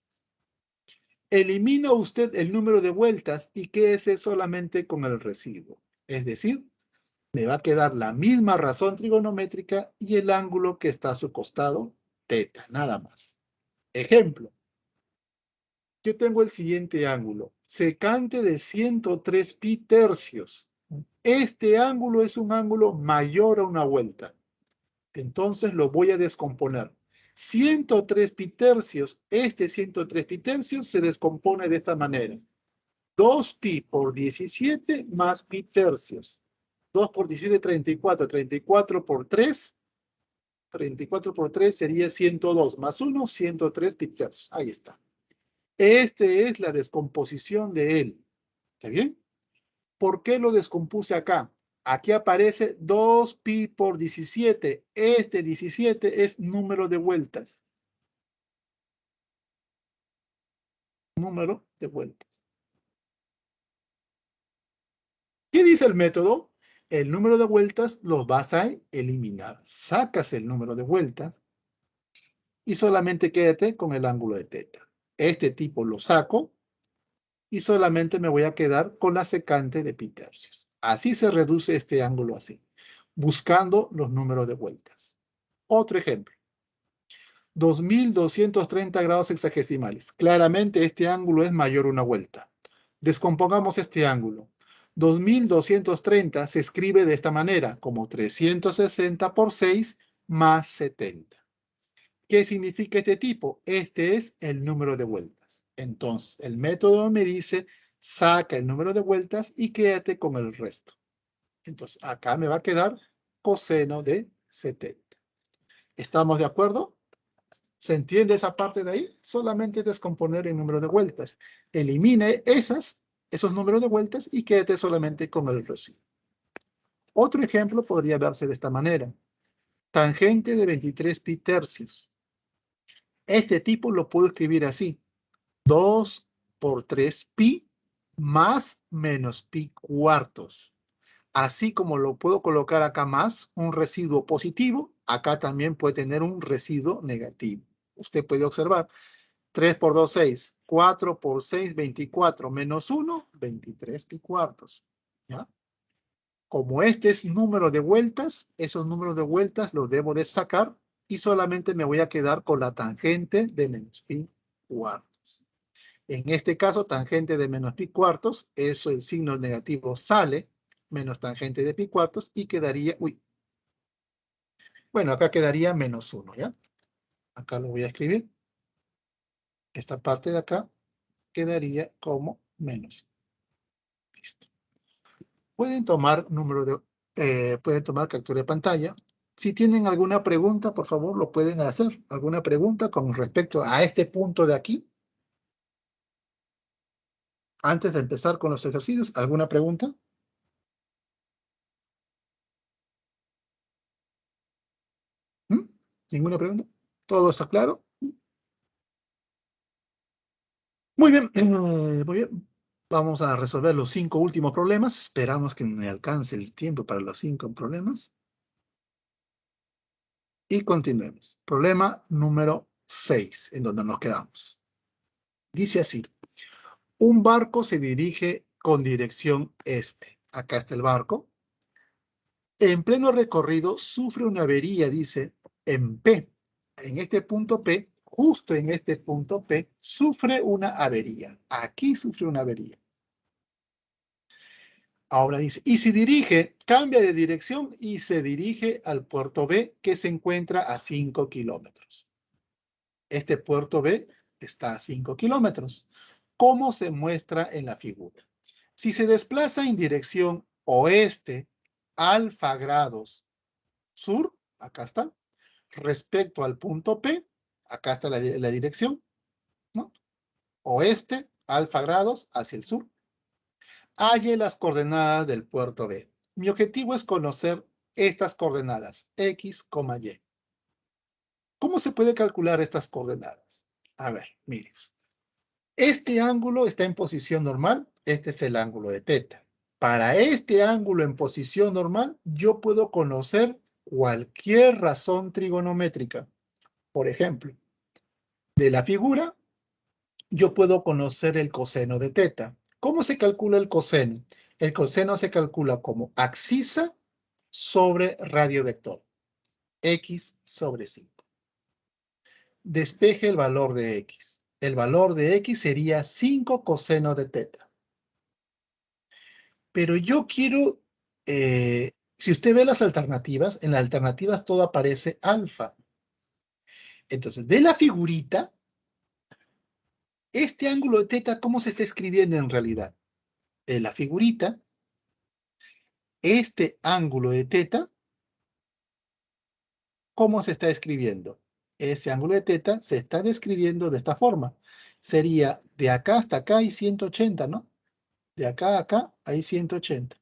elimina usted el número de vueltas y quédese solamente con el residuo. Es decir, me va a quedar la misma razón trigonométrica y el ángulo que está a su costado, teta, nada más. Ejemplo. Yo tengo el siguiente ángulo, secante de 103 pi tercios. Este ángulo es un ángulo mayor a una vuelta. Entonces lo voy a descomponer. 103 pi tercios, este 103 pi tercios se descompone de esta manera. 2 pi por 17 más pi tercios. 2 por 17, 34. 34 por 3. 34 por 3 sería 102 más 1, 103 pi tercios. Ahí está. Esta es la descomposición de él. ¿Está bien? ¿Por qué lo descompuse acá? Aquí aparece 2 pi por 17. Este 17 es número de vueltas. número de vueltas. ¿Qué dice el método? El número de vueltas lo vas a eliminar. Sacas el número de vueltas y solamente quédate con el ángulo de teta. Este tipo lo saco y solamente me voy a quedar con la secante de pi tercios. Así se reduce este ángulo así, buscando los números de vueltas. Otro ejemplo. 2230 grados sexagesimales. Claramente este ángulo es mayor una vuelta. Descompongamos este ángulo. 2230 se escribe de esta manera, como 360 por 6 más 70. ¿Qué significa este tipo? Este es el número de vueltas. Entonces, el método me dice, saca el número de vueltas y quédate con el resto. Entonces, acá me va a quedar coseno de 70. ¿Estamos de acuerdo? ¿Se entiende esa parte de ahí? Solamente descomponer el número de vueltas. Elimine esos números de vueltas y quédate solamente con el residuo. Otro ejemplo podría verse de esta manera. Tangente de 23 pi tercios. Este tipo lo puedo escribir así. 2 por 3 pi más menos pi cuartos. Así como lo puedo colocar acá más un residuo positivo, acá también puede tener un residuo negativo. Usted puede observar. 3 por 2, 6. 4 por 6, 24. Menos 1, 23 pi cuartos. ¿Ya? Como este es número de vueltas, esos números de vueltas los debo de sacar y solamente me voy a quedar con la tangente de menos pi cuartos. En este caso, tangente de menos pi cuartos, eso el signo negativo sale, menos tangente de pi cuartos y quedaría, bueno, acá quedaría menos 1, ¿ya? Acá lo voy a escribir. Esta parte de acá quedaría como menos. Listo. Pueden tomar pueden tomar captura de pantalla. Si tienen alguna pregunta, por favor, lo pueden hacer. ¿Alguna pregunta con respecto a este punto de aquí? Antes de empezar con los ejercicios, ¿alguna pregunta? ¿Mm? ¿Ninguna pregunta? ¿Todo está claro? Muy bien, muy bien. Vamos a resolver los 5 últimos problemas. Esperamos que me alcance el tiempo para los 5 problemas. Y continuemos. Problema número 6, en donde nos quedamos. Dice así. Un barco se dirige con dirección este. Acá está el barco. En pleno recorrido sufre una avería, dice, en P. En este punto P, justo en este punto P, sufre una avería. Aquí sufre una avería. Ahora dice, y se dirige, cambia de dirección y se dirige al puerto B que se encuentra a 5 kilómetros. Este puerto B está a 5 kilómetros. ¿Cómo se muestra en la figura? Si se desplaza en dirección oeste, alfa grados sur, acá está, respecto al punto P, acá está la dirección, ¿no? Oeste, alfa grados hacia el sur. Halle las coordenadas del puerto B. Mi objetivo es conocer estas coordenadas, X, Y. ¿Cómo se puede calcular estas coordenadas? A ver, miren. Este ángulo está en posición normal, este es el ángulo de teta. Para este ángulo en posición normal, yo puedo conocer cualquier razón trigonométrica. Por ejemplo, de la figura, yo puedo conocer el coseno de teta. ¿Cómo se calcula el coseno? El coseno se calcula como abscisa sobre radio vector. X sobre 5. Despeje el valor de X. El valor de X sería 5 coseno de teta. Pero yo quiero, si usted ve las alternativas, en las alternativas todo aparece alfa. Entonces, de la figurita, este ángulo de teta, ¿cómo se está escribiendo en realidad? De la figurita, este ángulo de teta, ¿cómo se está escribiendo? Ese ángulo de teta se está describiendo de esta forma. Sería de acá hasta acá hay 180, ¿no? De acá a acá hay 180.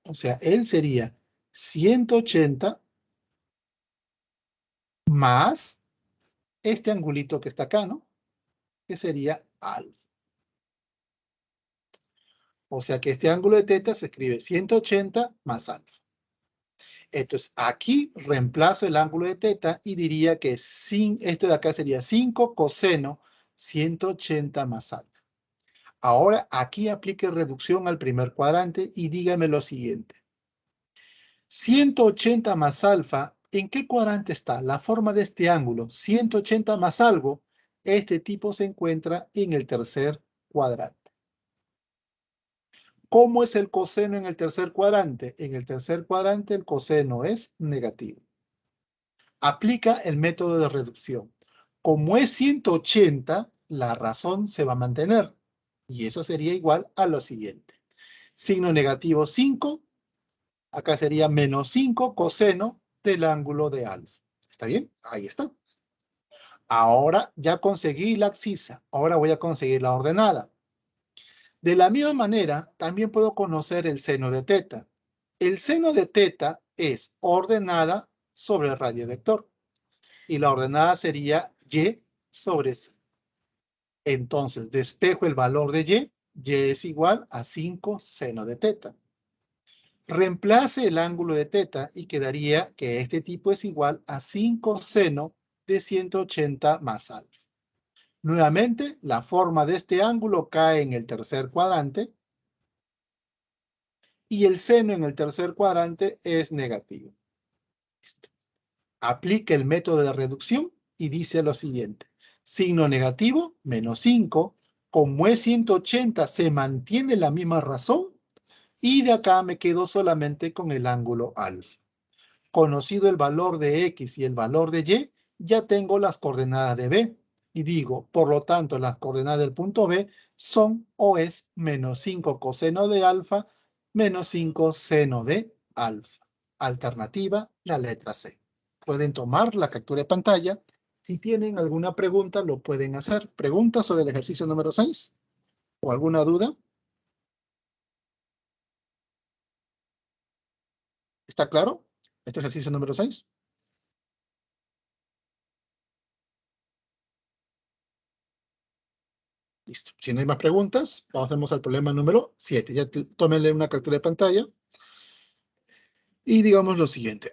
O sea, él sería 180 más este angulito que está acá, ¿no? que sería alfa. O sea que este ángulo de θ se escribe 180 más alfa. Entonces, aquí reemplazo el ángulo de θ y diría que esto de acá sería 5 coseno 180 más alfa. Ahora, aquí aplique reducción al primer cuadrante y dígame lo siguiente. 180 más alfa, ¿en qué cuadrante está? La forma de este ángulo, 180 más algo, este tipo se encuentra en el tercer cuadrante. ¿Cómo es el coseno en el tercer cuadrante? En el tercer cuadrante el coseno es negativo. Aplica el método de reducción. Como es 180, la razón se va a mantener. Y eso sería igual a lo siguiente. Signo negativo 5. Acá sería menos 5 coseno del ángulo de alfa. ¿Está bien? Ahí está. Ahora ya conseguí la abscisa. Ahora voy a conseguir la ordenada. De la misma manera, también puedo conocer el seno de θ. El seno de θ es ordenada sobre el radio vector. Y la ordenada sería y sobre c. Entonces, despejo el valor de y. Y es igual a 5 seno de θ. Reemplace el ángulo de θ y quedaría que este tipo es igual a 5 seno de 180 más alfa. Nuevamente, la forma de este ángulo cae en el tercer cuadrante y el seno en el tercer cuadrante es negativo. Listo. Aplica el método de reducción y dice lo siguiente. Signo negativo, menos 5. Como es 180, se mantiene la misma razón. Y de acá me quedo solamente con el ángulo alfa. Conocido el valor de X y el valor de Y, ya tengo las coordenadas de B. Y digo, por lo tanto, las coordenadas del punto B son o es menos 5 coseno de alfa menos 5 seno de alfa. Alternativa, la letra C. Pueden tomar la captura de pantalla. Si tienen alguna pregunta, lo pueden hacer. ¿Preguntas sobre el ejercicio número 6? ¿O alguna duda? ¿Está claro? Este ejercicio número 6. Listo. Si no hay más preguntas, pasemos al problema número 7. Ya tómenle una captura de pantalla. Y digamos lo siguiente.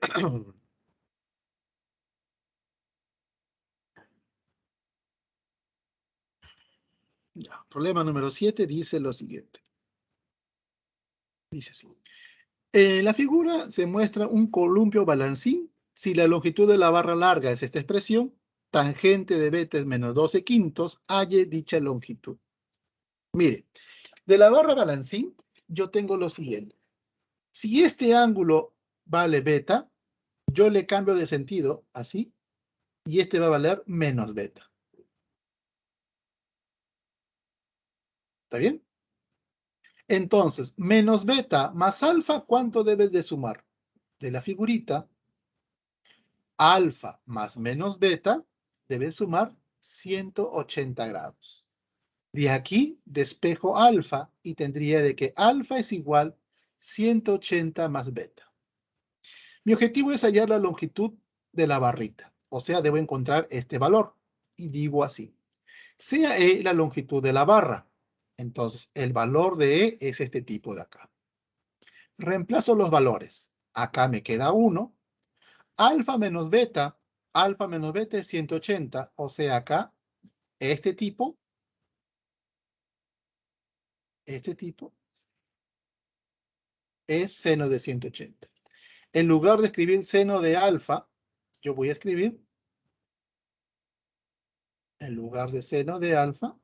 Ya, problema número 7 dice lo siguiente. Dice así. En la figura se muestra un columpio balancín. Si la longitud de la barra larga es esta expresión, tangente de beta es menos 12 quintos, halle dicha longitud. Mire, de la barra balancín, yo tengo lo siguiente. Si este ángulo vale beta, yo le cambio de sentido, así, y este va a valer menos beta. ¿Está bien? Entonces, menos beta más alfa, ¿cuánto debes de sumar? De la figurita, alfa más menos beta, debes sumar 180 grados. De aquí despejo alfa y tendría de que alfa es igual 180 más beta. Mi objetivo es hallar la longitud de la barrita. O sea, debo encontrar este valor. Y digo así. Sea E la longitud de la barra. Entonces, el valor de E es este tipo de acá. Reemplazo los valores. Acá me queda 1. Alfa menos beta es 180. O sea, acá, este tipo es seno de 180. En lugar de escribir seno de alfa, yo voy a escribir, en lugar de seno de alfa,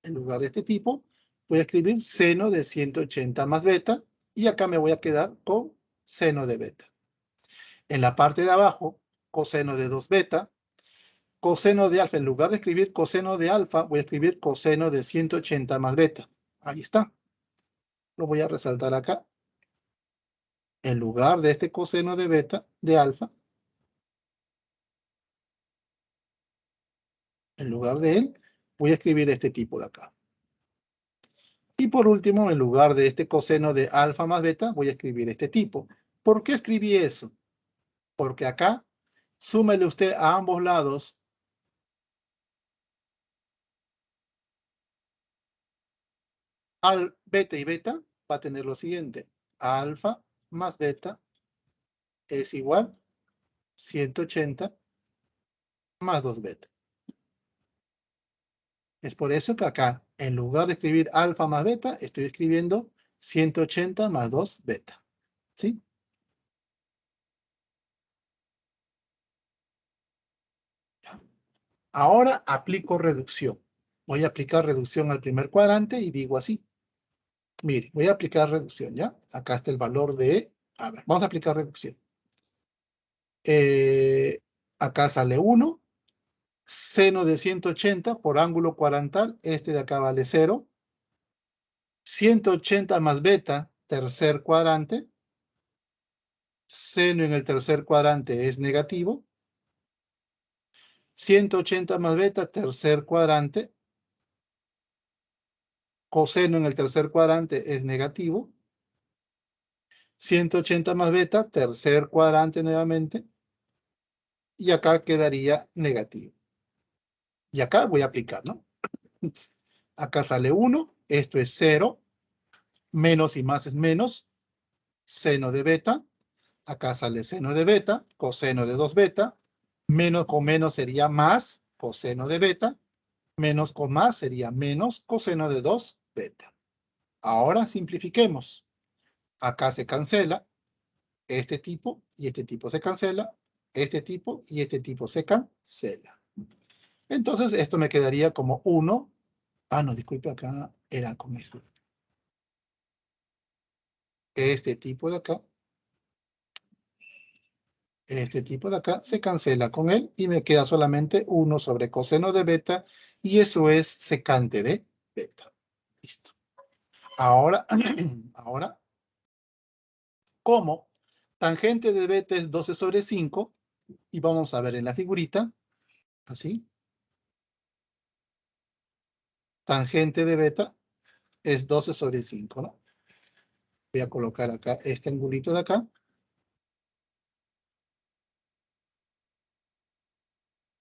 en lugar de este tipo, voy a escribir seno de 180 más beta, y acá me voy a quedar con seno de beta. En la parte de abajo, coseno de 2 beta, coseno de alfa. En lugar de escribir coseno de alfa, voy a escribir coseno de 180 más beta. Ahí está. Lo voy a resaltar acá. En lugar de este coseno de beta, de alfa, en lugar de él, voy a escribir este tipo de acá. Y por último, en lugar de este coseno de alfa más beta, voy a escribir este tipo. ¿Por qué escribí eso? Porque acá, súmele usted a ambos lados al beta y beta va a tener lo siguiente. Alfa más beta es igual 180 más 2 beta. Es por eso que acá, en lugar de escribir alfa más beta, estoy escribiendo 180 más 2 beta. ¿Sí? Ahora aplico reducción. Voy a aplicar reducción al primer cuadrante y digo así. Mire, voy a aplicar reducción, ¿ya? Acá está el valor de... A ver, vamos a aplicar reducción. Acá sale 1. Seno de 180 por ángulo cuadrantal. Este de acá vale 0. 180 más beta, tercer cuadrante. Seno en el tercer cuadrante es negativo. 180 más beta, tercer cuadrante. Coseno en el tercer cuadrante es negativo. 180 más beta, tercer cuadrante nuevamente. Y acá quedaría negativo. Y acá voy a aplicar, ¿no? Acá sale 1, esto es 0. Menos y más es menos. Seno de beta. Acá sale seno de beta, coseno de 2 beta. Menos con menos sería más coseno de beta. Menos con más sería menos coseno de 2 beta. Ahora simplifiquemos. Acá se cancela. Este tipo y este tipo se cancela. Este tipo y este tipo se cancela. Entonces esto me quedaría como 1. Ah, no, disculpe, acá era con esto. Este tipo de acá. Este tipo de acá se cancela con él y me queda solamente 1 sobre coseno de beta y eso es secante de beta. Listo. Ahora, como tangente de beta es 12 sobre 5 y vamos a ver en la figurita, así. Tangente de beta es 12 sobre 5, ¿no? Voy a colocar acá este angulito de acá.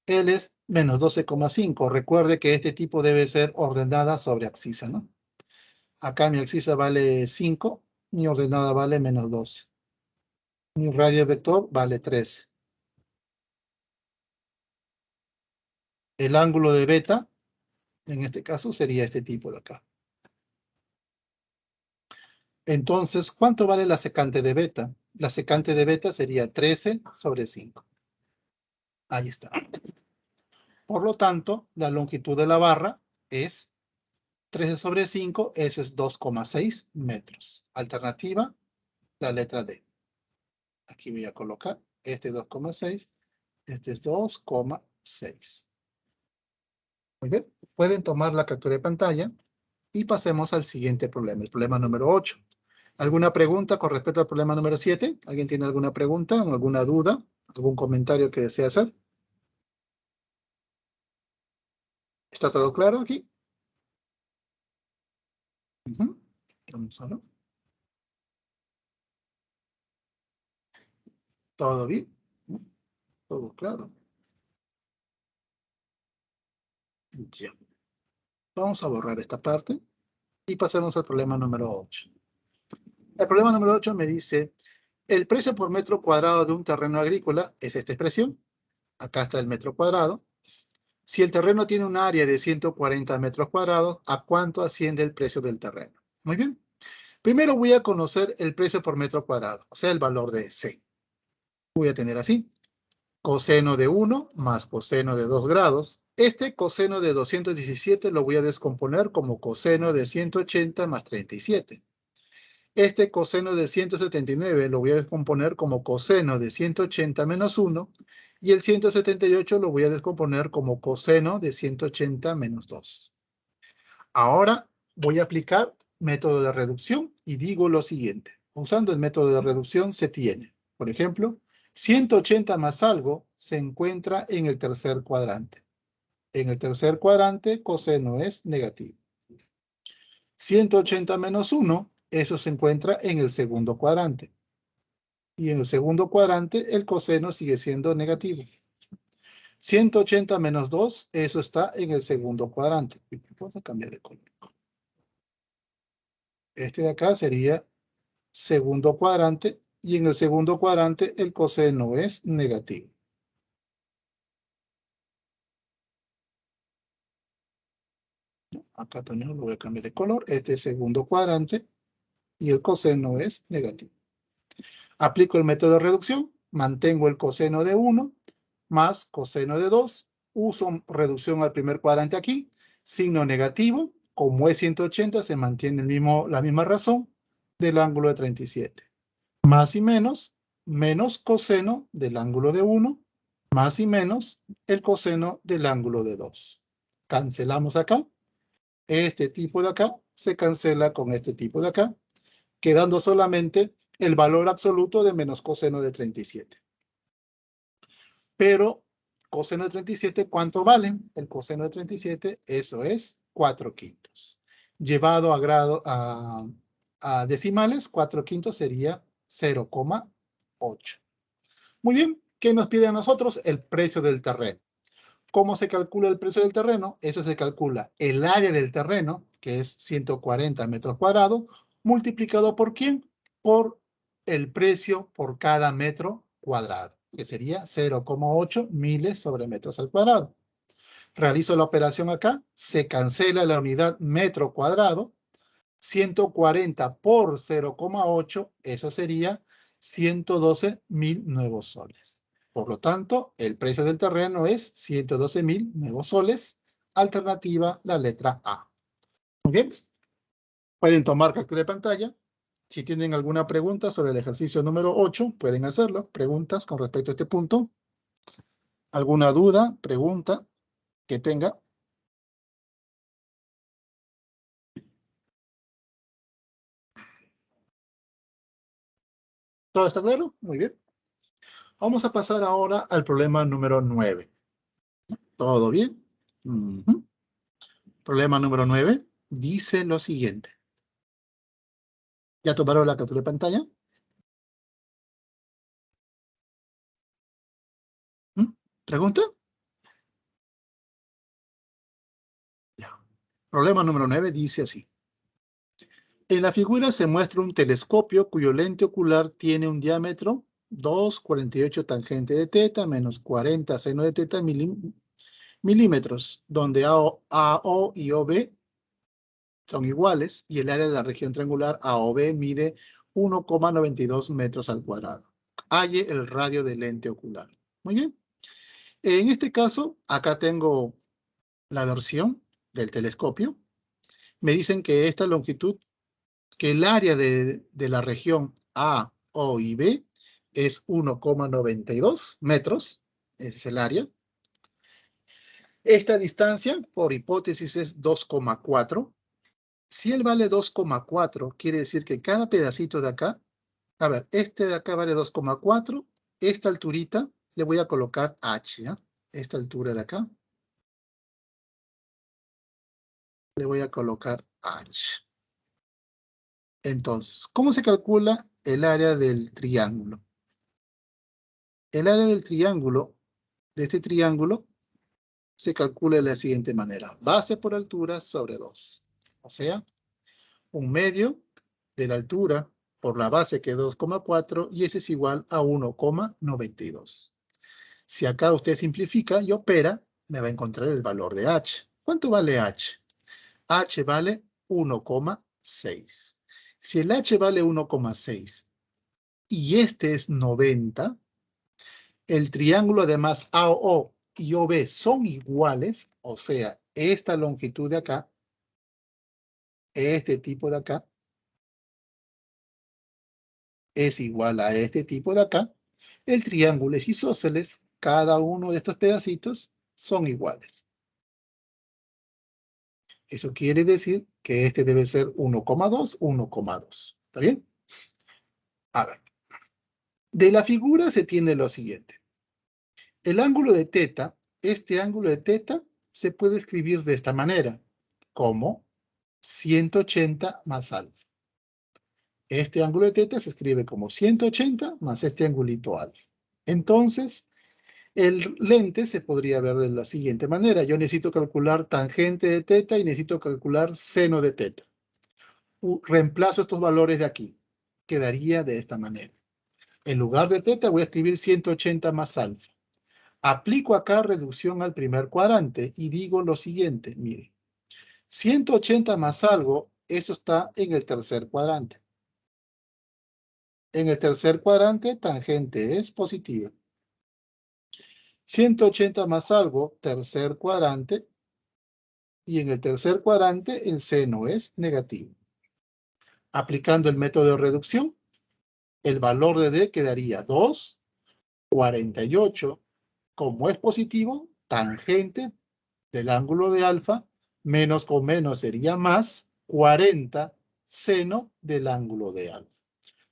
Él es menos 12,5. Recuerde que este tipo debe ser ordenada sobre abscisa, ¿no? Acá mi abscisa vale 5, mi ordenada vale menos 12. Mi radio vector vale 3. El ángulo de beta, en este caso, sería este tipo de acá. Entonces, ¿cuánto vale la secante de beta? La secante de beta sería 13 sobre 5. Ahí está. Por lo tanto, la longitud de la barra es 13 sobre 5, eso es 2,6 metros. Alternativa, la letra D. Aquí voy a colocar este 2,6, este es 2,6. Muy bien, pueden tomar la captura de pantalla y pasemos al siguiente problema, el problema número 8. ¿Alguna pregunta con respecto al problema número 7? ¿Alguien tiene alguna pregunta, alguna duda, algún comentario que desea hacer? ¿Está todo claro aquí? Vamos a ver. ¿Todo bien? ¿Todo claro? Ya. Vamos a borrar esta parte y pasemos al problema número 8. El problema número 8 me dice, el precio por metro cuadrado de un terreno agrícola es esta expresión. Acá está el metro cuadrado. Si el terreno tiene un área de 140 metros cuadrados, ¿a cuánto asciende el precio del terreno? Muy bien. Primero voy a conocer el precio por metro cuadrado, o sea, el valor de C. Voy a tener así. Coseno de 1 más coseno de 2 grados. Este coseno de 217 lo voy a descomponer como coseno de 180 más 37. Este coseno de 179 lo voy a descomponer como coseno de 180 menos 1. Y el 178 lo voy a descomponer como coseno de 180 menos 2. Ahora voy a aplicar método de reducción y digo lo siguiente. Usando el método de reducción se tiene, por ejemplo, 180 más algo se encuentra en el tercer cuadrante. En el tercer cuadrante, coseno es negativo. 180 menos 1, eso se encuentra en el segundo cuadrante. Y en el segundo cuadrante, el coseno sigue siendo negativo. 180 menos 2, eso está en el segundo cuadrante. Vamos a cambiar de color. Este de acá sería segundo cuadrante, y en el segundo cuadrante el coseno es negativo. Acá también lo voy a cambiar de color. Este es segundo cuadrante y el coseno es negativo. Aplico el método de reducción, mantengo el coseno de 1 más coseno de 2. Uso reducción al primer cuadrante aquí, signo negativo. Como es 180, se mantiene la misma razón del ángulo de 37. Más y menos coseno del ángulo de 1, más y menos el coseno del ángulo de 2. Cancelamos acá. Este tipo de acá se cancela con este tipo de acá, quedando solamente el valor absoluto de menos coseno de 37. Pero coseno de 37, ¿cuánto vale? El coseno de 37, eso es 4/5. Llevado a decimales, 4/5 sería 0,8. Muy bien, ¿qué nos pide a nosotros? El precio del terreno. ¿Cómo se calcula el precio del terreno? Eso se calcula el área del terreno, que es 140 metros cuadrados, multiplicado por ¿quién? Por el precio por cada metro cuadrado, que sería 0,8 miles sobre metros al cuadrado. Realizo la operación acá, se cancela la unidad metro cuadrado, 140 por 0,8, eso sería 112.000 nuevos soles. Por lo tanto, el precio del terreno es 112.000 nuevos soles. Alternativa, la letra A. Muy bien. Pueden tomar captura de pantalla. Si tienen alguna pregunta sobre el ejercicio número 8, pueden hacerlo. Preguntas con respecto a este punto. ¿Alguna duda, pregunta que tenga? ¿Todo está claro? Muy bien. Vamos a pasar ahora al problema número 9. ¿Todo bien? Problema número 9 dice lo siguiente. ¿Ya tomaron la captura de pantalla? ¿Pregunta? Ya. Problema número 9 dice así. En la figura se muestra un telescopio cuyo lente ocular tiene un diámetro 2,48 tangente de teta menos 40 seno de teta milímetros, donde AO y OB son iguales y el área de la región triangular AOB mide 1,92 metros al cuadrado. Halle el radio del lente ocular. Muy bien. En este caso, acá tengo la versión del telescopio. Me dicen que esta longitud, que el área de la región A, O y B es 1,92 metros. Ese es el área. Esta distancia, por hipótesis, es 2,4. Si él vale 2,4, quiere decir que cada pedacito de acá, a ver, este de acá vale 2,4. Esta alturita le voy a colocar H, ¿ya? Esta altura de acá le voy a colocar H. Entonces, ¿cómo se calcula el área del triángulo? El área del triángulo, de este triángulo, se calcula de la siguiente manera. Base por altura sobre 2. O sea, un medio de la altura por la base que es 2,4 y ese es igual a 1,92. Si acá usted simplifica y opera, me va a encontrar el valor de H. ¿Cuánto vale H? H vale 1,6. Si el H vale 1,6 y este es 90, el triángulo además AO y OB son iguales, o sea, esta longitud de acá, este tipo de acá, es igual a este tipo de acá. El triángulo es isósceles, cada uno de estos pedacitos son iguales. Eso quiere decir que este debe ser 1,2, 1,2. ¿Está bien? A ver. De la figura se tiene lo siguiente. El ángulo de teta, este ángulo de teta, se puede escribir de esta manera, como 180 más alfa. Este ángulo de teta se escribe como 180 más este angulito alfa. Entonces, el lente se podría ver de la siguiente manera. Yo necesito calcular tangente de teta y necesito calcular seno de teta. reemplazo estos valores de aquí. Quedaría de esta manera. En lugar de teta voy a escribir 180 más alfa. Aplico acá reducción al primer cuadrante y digo lo siguiente, mire. 180 más algo, eso está en el tercer cuadrante. En el tercer cuadrante, tangente es positiva. 180 más algo, tercer cuadrante. Y en el tercer cuadrante, el seno es negativo. Aplicando el método de reducción, el valor de D quedaría 2, 48. Como es positivo, tangente del ángulo de alfa, menos con menos sería más, 40 seno del ángulo de alfa.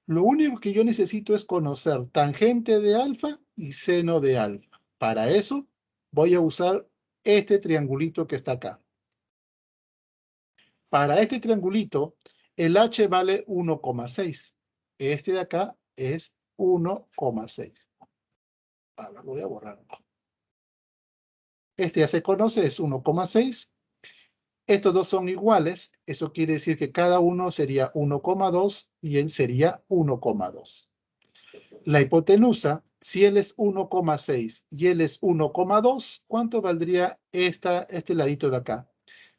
Lo único que yo necesito es conocer tangente de alfa y seno de alfa. Para eso voy a usar este triangulito que está acá. Para este triangulito, el H vale 1,6. Este de acá es 1,6. Ahora lo voy a borrar. Este ya se conoce, es 1,6. Estos dos son iguales. Eso quiere decir que cada uno sería 1,2 y él sería 1,2. La hipotenusa, si él es 1,6 y él es 1,2, ¿cuánto valdría este ladito de acá?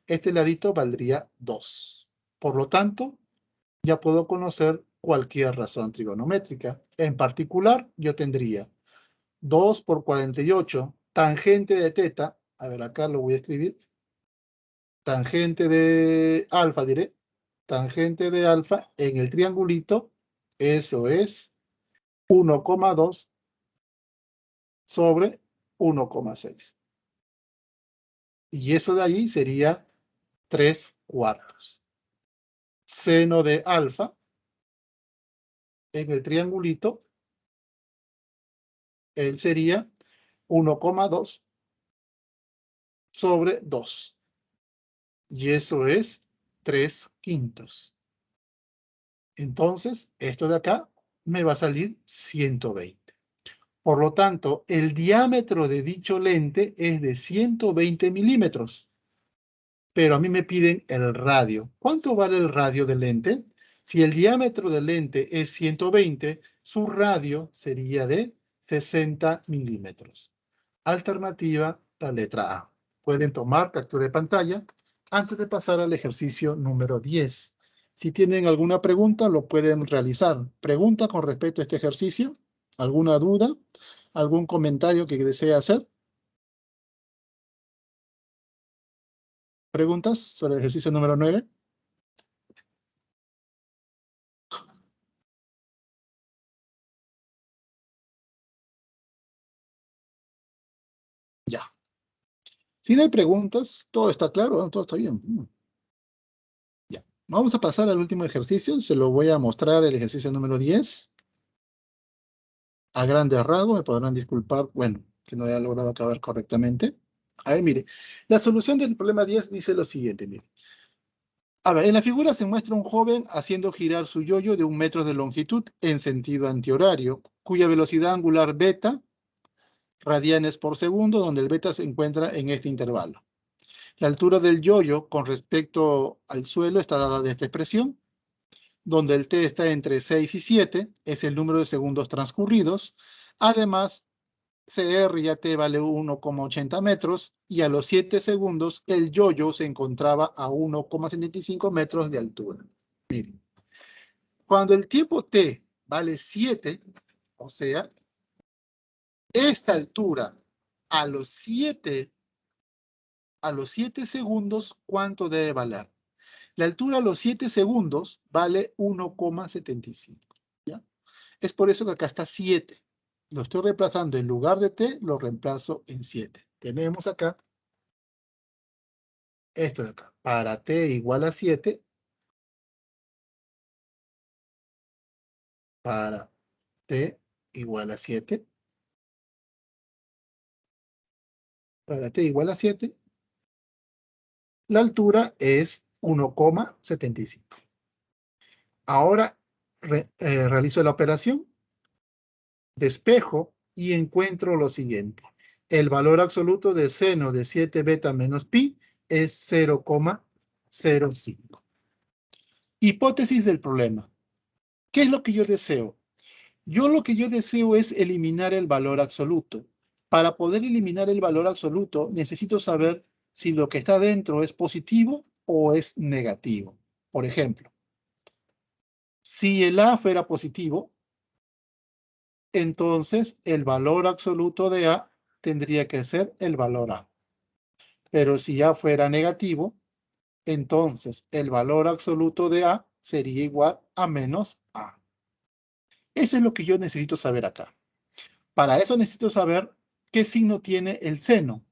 Este ladito valdría 2. Por lo tanto, ya puedo conocer cualquier razón trigonométrica. En particular, yo tendría 2 por 48, tangente de teta. A ver, acá lo voy a escribir. Tangente de alfa, diré. Tangente de alfa en el triangulito, eso es 1,2 sobre 1,6. Y eso de ahí sería 3/4. Seno de alfa en el triangulito, él sería 1,2 sobre 2. Y eso es 3/5. Entonces, esto de acá me va a salir 120. Por lo tanto, el diámetro de dicho lente es de 120 milímetros. Pero a mí me piden el radio. ¿Cuánto vale el radio del lente? Si el diámetro del lente es 120, su radio sería de 60 milímetros. Alternativa, la letra A. Pueden tomar captura de pantalla antes de pasar al ejercicio número 10. Si tienen alguna pregunta, lo pueden realizar. ¿Pregunta con respecto a este ejercicio? ¿Alguna duda? ¿Algún comentario que desee hacer? ¿Preguntas sobre el ejercicio número 9? Ya. Si no hay preguntas, todo está claro, ¿no? Todo está bien. Ya. Vamos a pasar al último ejercicio. Se lo voy a mostrar el ejercicio número 10. A grandes rasgos, me podrán disculpar, bueno, que no haya logrado acabar correctamente. A ver, mire. La solución del problema 10 dice lo siguiente, mire. A ver, en la figura se muestra un joven haciendo girar su yoyo de 1 metro de longitud en sentido antihorario, cuya velocidad angular beta, radianes por segundo, donde el beta se encuentra en este intervalo. La altura del yoyo con respecto al suelo está dada de esta expresión, donde el t está entre 6 y 7, es el número de segundos transcurridos. Además, CR y AT vale 1,80 metros y a los 7 segundos el yoyo se encontraba a 1,75 metros de altura. Miren, cuando el tiempo t vale 7, o sea, esta altura a los 7 segundos, ¿cuánto debe valer? La altura a los 7 segundos vale 1,75. ¿Ya? Es por eso que acá está 7. Lo estoy reemplazando en lugar de t, lo reemplazo en 7. Tenemos acá esto de acá. Para t igual a 7, para t igual a 7, para t igual a 7, la altura es 1,75. Ahora realizo la operación, despejo y encuentro lo siguiente. El valor absoluto de seno de 7 beta menos pi es 0,05. Hipótesis del problema. ¿Qué es lo que yo deseo? Lo que yo deseo es eliminar el valor absoluto. Para poder eliminar el valor absoluto, necesito saber si lo que está dentro es positivo o es negativo. Por ejemplo, si el A fuera positivo, entonces el valor absoluto de A tendría que ser el valor A. Pero si A fuera negativo, entonces el valor absoluto de A sería igual a menos A. Eso es lo que yo necesito saber acá. Para eso necesito saber qué signo tiene el seno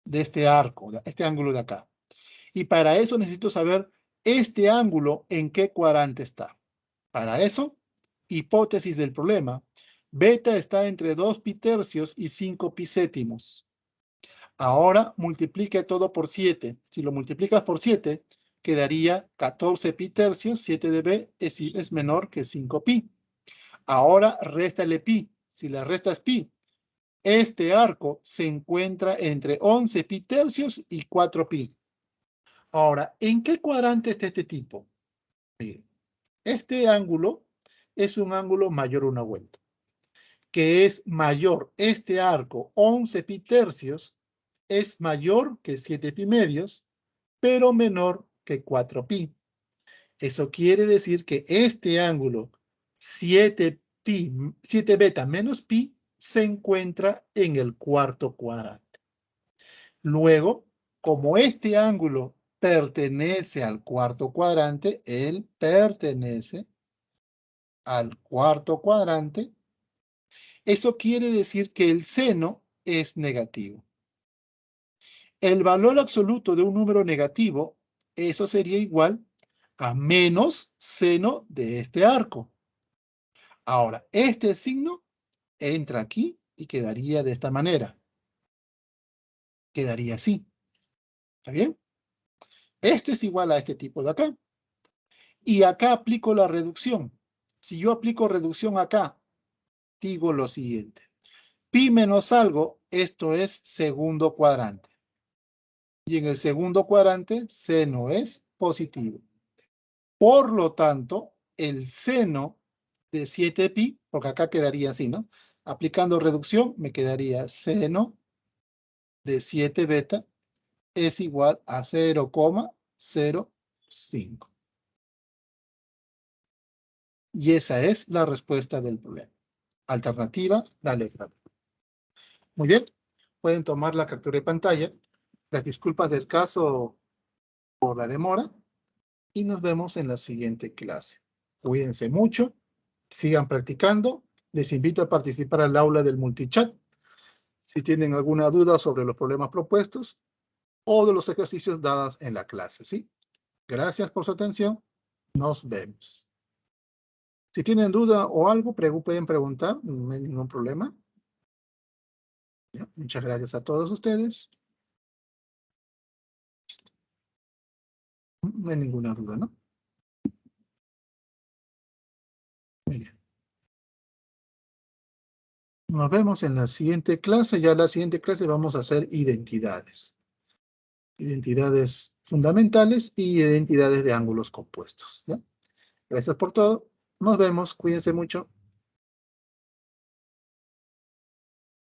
de este arco, de este ángulo de acá. Y para eso necesito saber este ángulo en qué cuadrante está. Para eso, hipótesis del problema. Beta está entre 2 pi tercios y 5 pi séptimos. Ahora multiplique todo por 7. Si lo multiplicas por 7, quedaría 14 pi tercios. 7 de b es menor que 5 pi. Ahora réstale pi. Si le restas pi, este arco se encuentra entre 11 pi tercios y 4 pi. Ahora, ¿en qué cuadrante está este tipo? Miren, este ángulo es un ángulo mayor a una vuelta, que es mayor, este arco 11 pi tercios es mayor que 7 pi medios, pero menor que 4 pi. Eso quiere decir que este ángulo 7 beta menos pi se encuentra en el cuarto cuadrante. Luego, como este ángulo pertenece al cuarto cuadrante, él pertenece al cuarto cuadrante, eso quiere decir que el seno es negativo. El valor absoluto de un número negativo, eso sería igual a menos seno de este arco. Ahora, este signo entra aquí y quedaría de esta manera. Quedaría así. ¿Está bien? Este es igual a este tipo de acá. Y acá aplico la reducción. Si yo aplico reducción acá, digo lo siguiente. Pi menos algo, esto es segundo cuadrante. Y en el segundo cuadrante, seno es positivo. Por lo tanto, el seno de 7 pi, porque acá quedaría así, ¿no? Aplicando reducción, me quedaría seno de 7 beta es igual a 0,05. Y esa es la respuesta del problema. Alternativa, la letra B. Muy bien, pueden tomar la captura de pantalla. Las disculpas del caso por la demora. Y nos vemos en la siguiente clase. Cuídense mucho, sigan practicando. Les invito a participar al aula del multichat. Si tienen alguna duda sobre los problemas propuestos o de los ejercicios dados en la clase, ¿sí? Gracias por su atención. Nos vemos. Si tienen duda o algo, pueden preguntar, no hay ningún problema. ¿Ya? Muchas gracias a todos ustedes. No hay ninguna duda, ¿no? Muy bien. Nos vemos en la siguiente clase. Ya en la siguiente clase vamos a hacer identidades. Identidades fundamentales y identidades de ángulos compuestos, ¿ya? Gracias por todo. Nos vemos. Cuídense mucho.